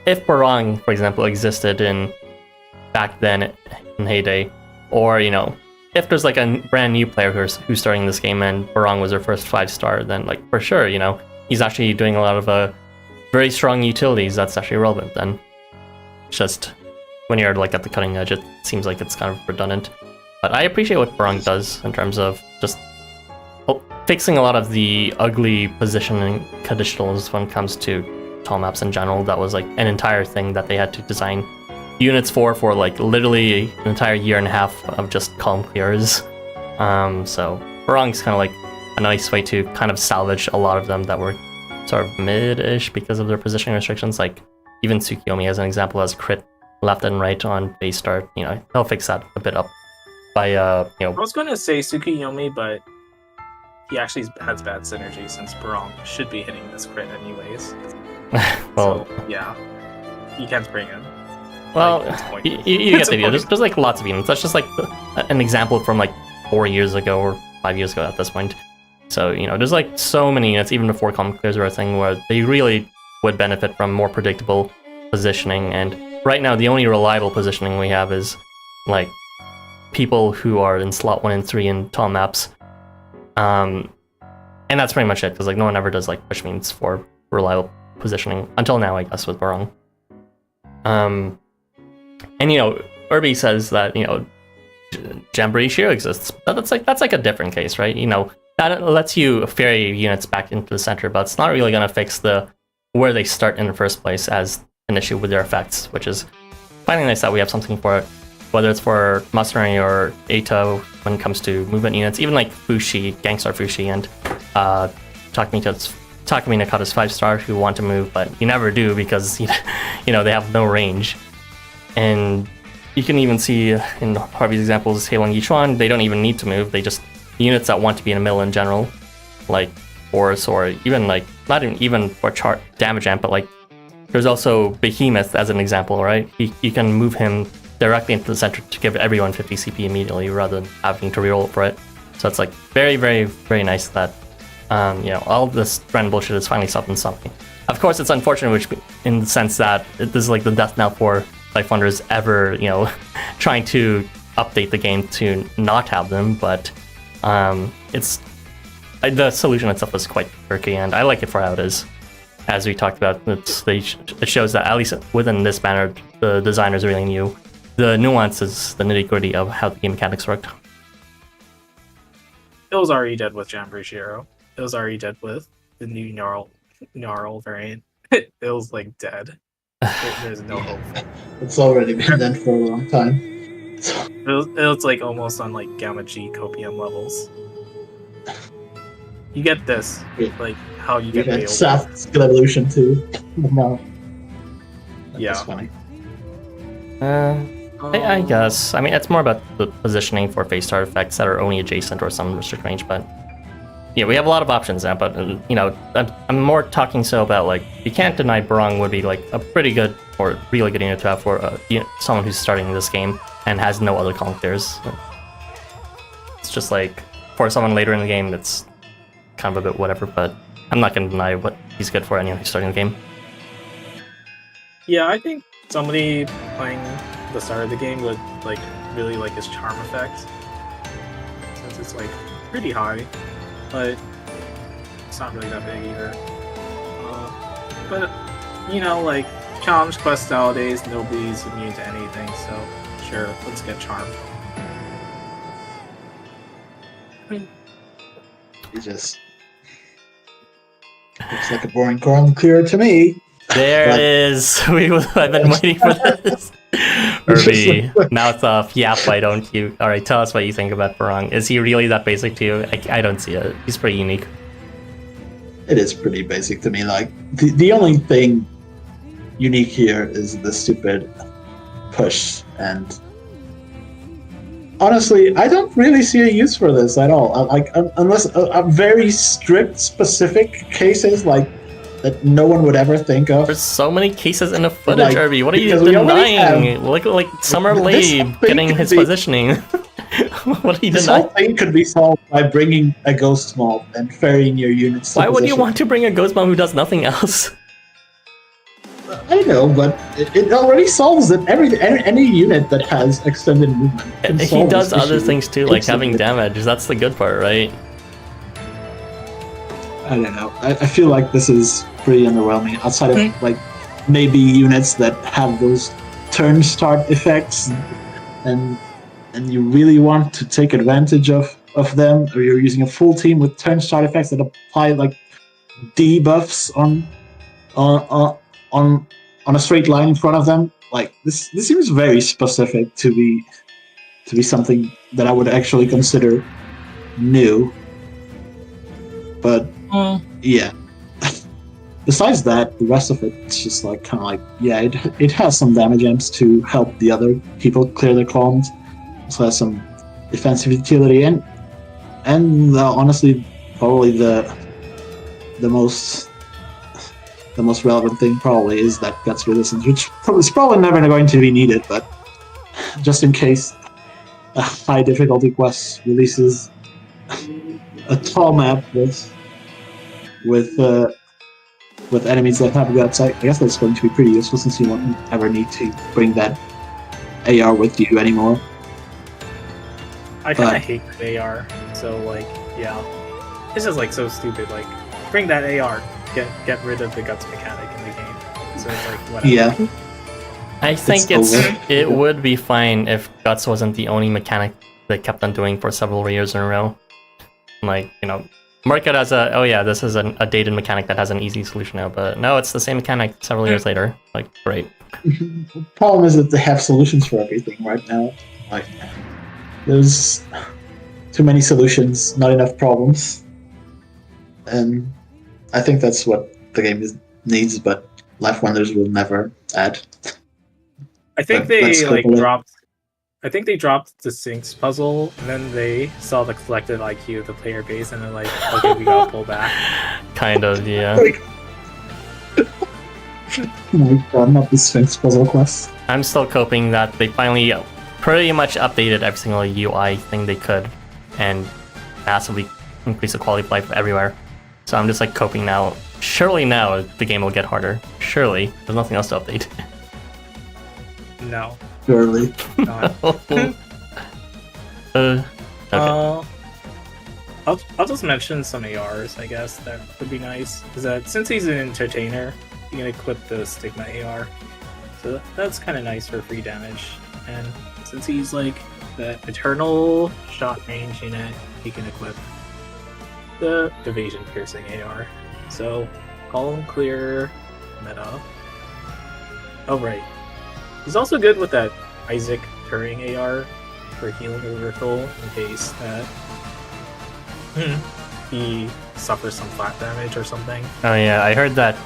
if Barong, for example, existed back then in heyday, or, if there's a brand new player who's starting this game and Barong was their first 5-star, then for sure, he's actually doing a lot of very strong utilities that's actually relevant then. Just when you're at the cutting edge, it seems like it's kind of redundant. But I appreciate what Barong does in terms of just fixing a lot of the ugly positioning conditionals when it comes to tall maps in general. That was an entire thing that they had to design units for literally an entire year and a half of just column clears. So Barong's kind of a nice way to kind of salvage a lot of them that were sort of mid-ish because of their positioning restrictions. Even Tsukiyomi as an example has crit left and right on base start. They'll fix that a bit up by I was going to say Tsukiyomi, but he actually has bad synergy since Barong should be hitting this crit anyways. Well, so, yeah, you can't bring him. Well, you get the idea. There's lots of units. That's just an example from 4 years ago or 5 years ago at this point. So there's so many units even before column clears were a thing where they really would benefit from more predictable positioning. And right now the only reliable positioning we have is people who are in slot 1 and 3 in tall maps. And that's pretty much it, because no one ever does push means for reliable positioning until now, I guess, with Barong. And Irby says that Jamboree Shiro exists. That's a different case, right? That lets you ferry units back into the center, but it's not really going to fix where they start in the first place as an issue with their effects, which is finally nice that we have something for it, whether it's for Masanori or Eito when it comes to movement units, even Fushi, Gangstar Fushi, and Takumi Nakata's 5-star who want to move, but you never do because they have no range. And you can even see in Harvey's examples, Heilong Yichuan, they don't even need to move. They just units that want to be in the middle in general, like Boris, or even not even for chart damage amp, but there's also Behemoth as an example, right? You can move him directly into the center to give everyone 50 CP immediately rather than having to reroll for it. So it's very, very, very nice that all this random bullshit is finally stopping something. Of course, it's unfortunate, in the sense that this is the death knell for LifeWonders ever, trying to update the game to not have them, but it's the solution itself is quite quirky, and I like it for how it is. As we talked about, it shows that at least within this banner, the designers really knew the nuances, the nitty-gritty of how the game mechanics worked. It was already dead with Jamboree Shiro. It was already dead with the new Gnarl variant. It was dead. There's no hope. It's already been dead for a long time. It was almost on Gamma G copium levels. You get this, how you get Bael. Saf's good evolution too. No. That's funny. I guess. I mean, it's more about the positioning for face star effects that are only adjacent or some restrict range, but yeah, we have a lot of options now. But I'm more talking about you can't deny Barong would be a pretty good or really good unit to have for someone who's starting this game and has no other column clears. It's just for someone later in the game, it's kind of a bit whatever. But I'm not gonna deny what he's good for anyone who's starting the game. Yeah, I think somebody playing the start of the game would really like his charm effect, since it's pretty high, but it's not really that big either. But challenge quest nowadays, nobody's immune to anything, so sure, let's get charm. He just looks like a boring column clear to me. There it is. I've been waiting for this. Irby, mouth off. Yap, why don't you? All right, tell us what you think about Barong. Is he really that basic to you? I don't see it. He's pretty unique. It is pretty basic to me. The only thing unique here is the stupid push, and honestly, I don't really see a use for this at all. Unless very strict, specific cases that no one would ever think of. There's so many cases in the footage, Like, Irby. What are you because we already denying? Look like Summer This Lee thing getting could his be- positioning. What are you This denying? whole thing could be solved by bringing a ghost mob and ferrying your units to Why would you position. want to bring a ghost bomb who does nothing else? I know, but it already solves it. Any unit that has extended movement can He solve does this other issue. things too, like having Instantly. damage. That's the good part, right? I don't know. I feel like this is pretty underwhelming. Outside of like maybe units that have those turn start effects, and you really want to take advantage of them, or you're using a full team with turn start effects that apply like debuffs on a straight line in front of them. Like this seems very specific to be something that I would actually consider new. But yeah. Besides that, the rest of it's just like kind of like it has some damage amps to help the other people clear their columns. Also has some defensive utility and honestly probably the most relevant thing probably is that guts resistance, which is probably never going to be needed, but just in case a high difficulty quest releases a tall map with enemies that have guts, I guess that's going to be pretty useful since you won't ever need to bring that AR with you anymore. I kind of hate the AR, so like, yeah, this is like so stupid. Like, bring that AR, get rid of the guts mechanic in the game. So it's like whatever. Yeah. I think it would be fine if guts wasn't the only mechanic they kept on doing for several years in a row. Like, you know, mark it as this is a dated mechanic that has an easy solution now, but no, it's the same mechanic several years later. Like, great. The problem is that they have solutions for everything right now. Like, there's too many solutions, not enough problems, and I think that's what the game needs. But LifeWonders will never add. I think But they let's like hope it- dropped. I think they dropped the Sinks puzzle, and then they saw the collective IQ of the player base, and they're like, "Okay, we gotta pull back." Kind of, yeah. Like, oh my god, not the Sphinx puzzle quest. I'm still coping that they finally pretty much updated every single UI thing they could and massively increased the quality of life everywhere. So I'm just like coping now. Surely now the game will get harder. Surely. There's nothing else to update. No. Surely. Not. Okay. I'll just mention some ARs, I guess, that would be nice. Is that since he's an entertainer, you can equip the Stigma AR. So that's kind of nice for free damage. And since he's like the eternal shot range unit, he can equip the evasion piercing AR. So column clear meta. Oh right. He's also good with that Isaac Turing AR for healing overkill in case that he suffers some flat damage or something. Oh yeah, I heard that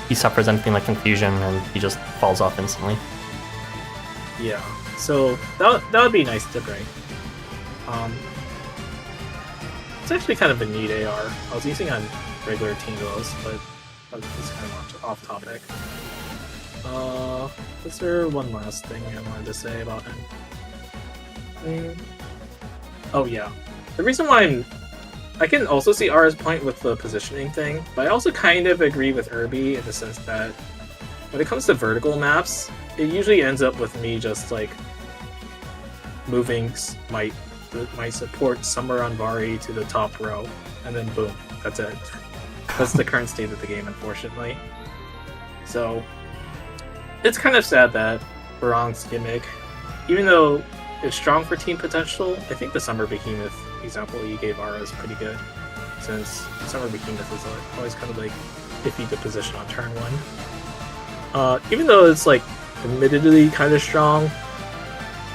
he suffers anything like confusion and he just falls off instantly. Yeah, so that would be nice to bring. It's actually kind of a neat AR. I was using on regular Tingos, but it's kind of off topic. Is there one last thing I wanted to say about him? Oh yeah, the reason why I can also see R's point with the positioning thing, but I also kind of agree with Irby in the sense that when it comes to vertical maps, it usually ends up with me just like moving my support somewhere on Vari to the top row, and then boom, that's it. That's the current state of the game, unfortunately. So it's kind of sad that Barong's gimmick, even though it's strong for team potential, I think the Summer Behemoth example you gave Ara is pretty good, since Summer Behemoth is always kind of like iffy to position on turn one. Even though it's like admittedly kind of strong,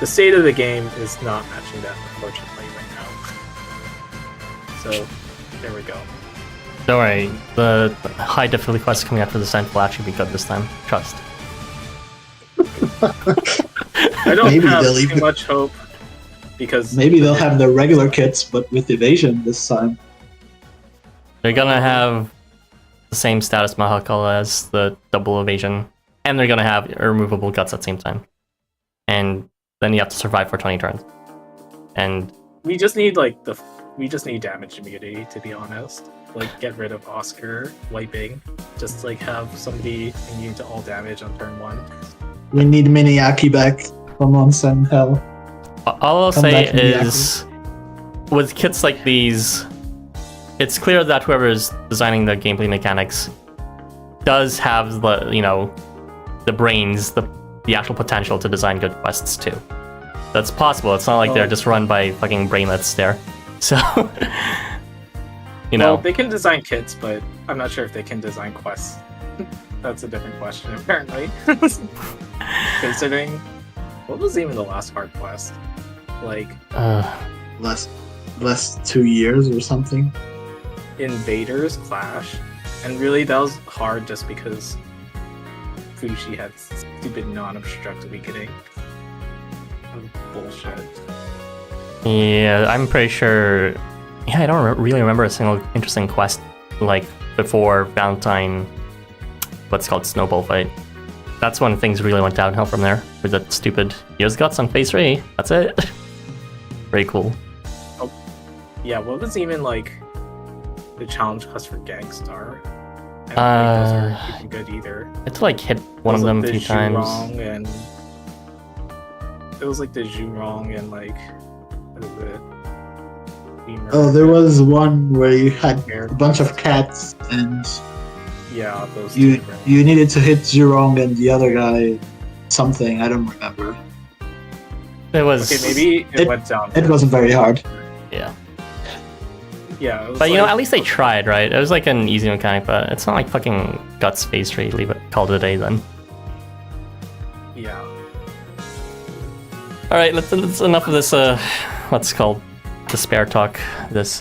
the state of the game is not matching that, unfortunately, right now. So there we go. Don't worry, the high difficulty quest coming after the Sense will actually be good this time. Trust. I don't Maybe have they'll too even- much hope because Maybe they'll have the regular kits, but with evasion this time. They're gonna have the same status Mahakal as the double evasion, and they're gonna have removable guts at the same time. And then you have to survive for 20 turns. And we just need damage immunity, to be honest. Like, get rid of Oscar wiping. Just like have somebody immune to all damage on turn 1. We need Miniaki back from once and hell. all I'll Come say back to the is, with kits like these, it's clear that whoever is designing the gameplay mechanics does have the, you know, the brains, the actual potential to design good quests too. That's possible. It's not like they're just run by fucking brainlets there. So, you know. Well, they can design kits, but I'm not sure if they can design quests. That's a different question, apparently. Considering, what was even the last hard quest? Like, less 2 years or something. Invaders Clash, and really that was hard just because Fushi had stupid non-obstruct weakening. Bullshit. Yeah, I'm pretty sure. Yeah, I don't really remember a single interesting quest like before Valentine. What's called Snowball Fight. That's when things really went downhill from there. With that stupid Here's Guts on phase 3. That's it. Very cool. Oh, yeah. What was even like the challenge quest for Gangstar? I don't think those were even good either. It's like hit one of them a few times. And it was like the Zhurong and like what is it? Oh, there was one where you had a bunch of cats and yeah, those you needed to hit Zhurong and the other guy something, I don't remember. It was okay, maybe it went down. It wasn't very hard. Yeah. Yeah, but you know, at least they tried, right? It was like an easy mechanic, but it's not like fucking Guts phase 3. Leave it, call it a day then. Yeah. All right, let's enough of this. What's it called despair talk. This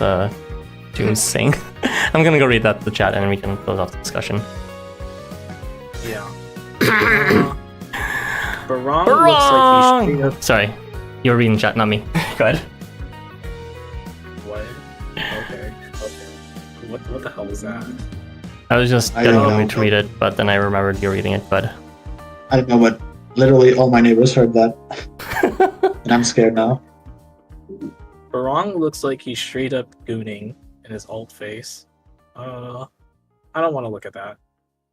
Doom's thing. I'm gonna go read that in the chat, and then we can close off the discussion. Yeah. Barong looks like he's straight up. Sorry, you were reading chat, not me. Go ahead. What? Okay. What the hell was that? I was just I getting don't me know. to read it, but then I remembered you were reading it. But I don't know, but literally all my neighbors heard that. And I'm scared now. Barong looks like he's straight up gooning in his alt face. I don't want to look at that.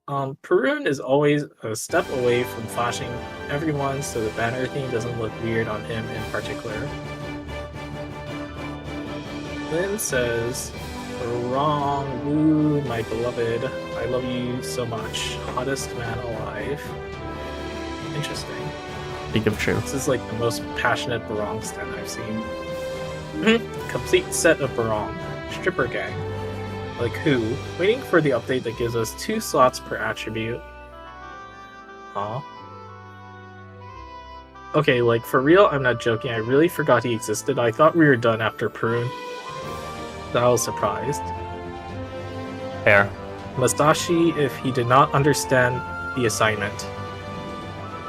Perun is always a step away from flashing everyone so the banner theme doesn't look weird on him in particular. Lynn says, Barong, ooh, my beloved, I love you so much. Hottest man alive. Interesting. speak of true. This is like the most passionate Barong stan I've seen. Complete set of Barong. Stripper gang. Like who? Waiting for the update that gives us 2 slots per attribute. Huh? Okay, like for real, I'm not joking. I really forgot he existed. I thought we were done after Perun. I was surprised. Fair. Mustashi if he did not understand the assignment.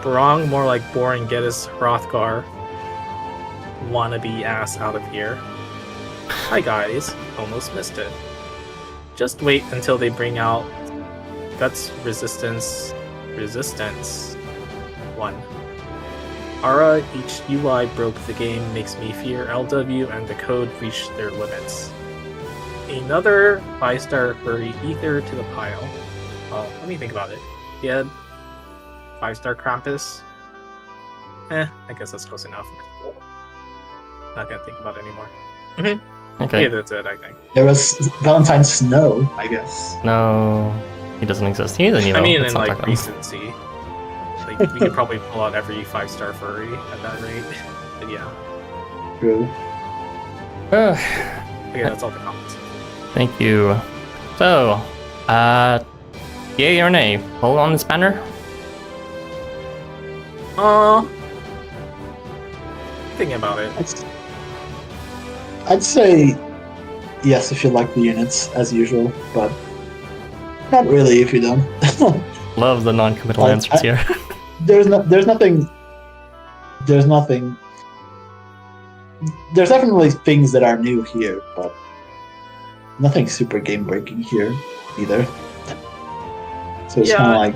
Barong more like boring get his Hrothgar wannabe ass out of here. Hi guys, almost missed it. Just wait until they bring out Guts Resistance 1. Ara, each UI broke the game makes me fear LW and the code reached their limits. Another 5-star furry ether to the pile. Well, let me think about it. Yeah, 5-star Krampus. I guess that's close enough. Not gonna think about it anymore. Okay. Yeah, that's it, I think. There was Valentine's Snow, I guess. No, he doesn't exist. He's an Evo. I mean, Let's in not like talk about him. recency. Like, we could probably pull out every 5-star furry at that rate. But yeah. True. Okay, that's all the comments. Thank you. So, yay or nay? Hold on this banner? Thinking about it. I'd say yes if you like the units, as usual, but not really if you don't. Love the non-committal Like, answers here. There's nothing. There's definitely things that are new here, but nothing super game breaking here either. So it's kind of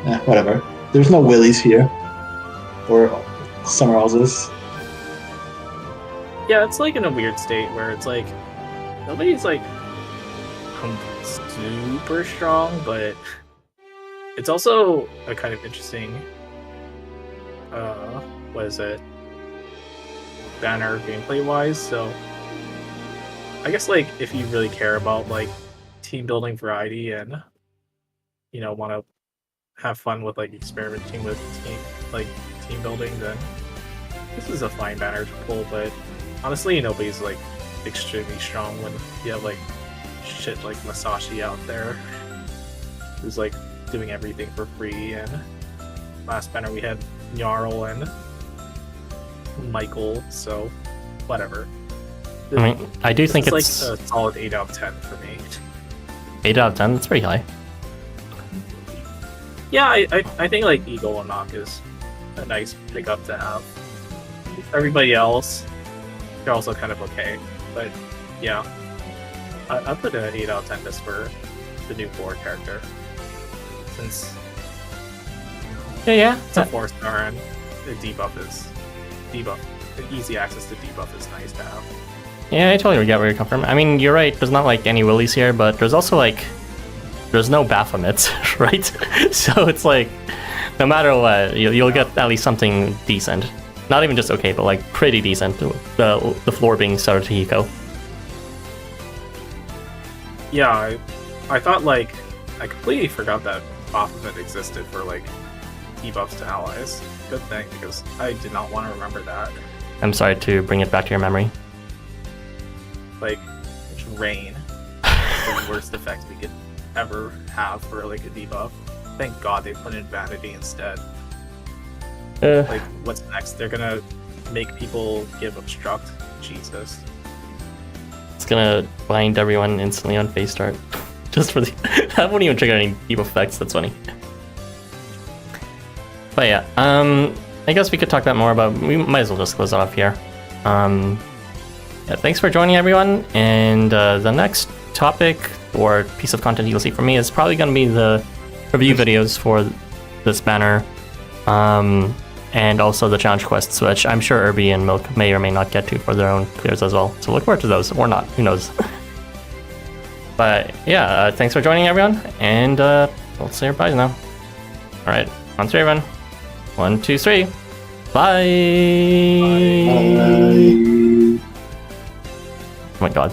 like, whatever. There's no willies here, or somewhere else is. Yeah, it's like in a weird state where it's like nobody's like super strong, but it's also a kind of interesting what is it, banner gameplay wise. So I guess like if you really care about like team building variety and want to have fun with like experimenting with team building, then this is a fine banner to pull. But honestly, nobody's like extremely strong when you have like shit like Masashi out there who's like doing everything for free, and last banner we had Jarl and Michael, so whatever. I mean, I do think it's like a solid 8 out of 10 for me. 8 out of 10, that's pretty high. Yeah, I think like Eagle and Knock is a nice pickup to have. Everybody else, they're also kind of okay, but yeah, I put an 8 out of 10 just for the new 4 character, since it's a 4-star and the debuff. The easy access to debuff is nice to have. Yeah, I totally get where you're coming from. I mean, you're right, there's not like any willies here, but there's also like, there's no Baphomets, right? So it's like, no matter what, you'll get at least something decent. Not even just okay, but like pretty decent. The floor being Sarutahiko. Yeah, I thought like, I completely forgot that Baphomet existed for like debuffs to allies. Good thing, because I did not want to remember that. I'm sorry to bring it back to your memory. Like, rain. The worst effect we could ever have for like a debuff. Thank God they put in Vanity instead. Like, what's next? They're gonna make people give Obstruct? Jesus. It's gonna bind everyone instantly on phase start. Just for the... that won't even trigger any debuff effects, that's funny. But yeah, I guess we could talk about more about... we might as well just close it off here. Yeah, thanks for joining everyone, and the next topic or piece of content you'll see from me is probably going to be the review videos for this banner, and also the challenge quests, which I'm sure Irby and Milk may or may not get to for their own clears as well. So look forward to those, or not, who knows. But yeah, thanks for joining everyone, and we'll say our byes now. Alright, on 3 everyone. 1, 2, 3. Bye! Bye. Oh my god.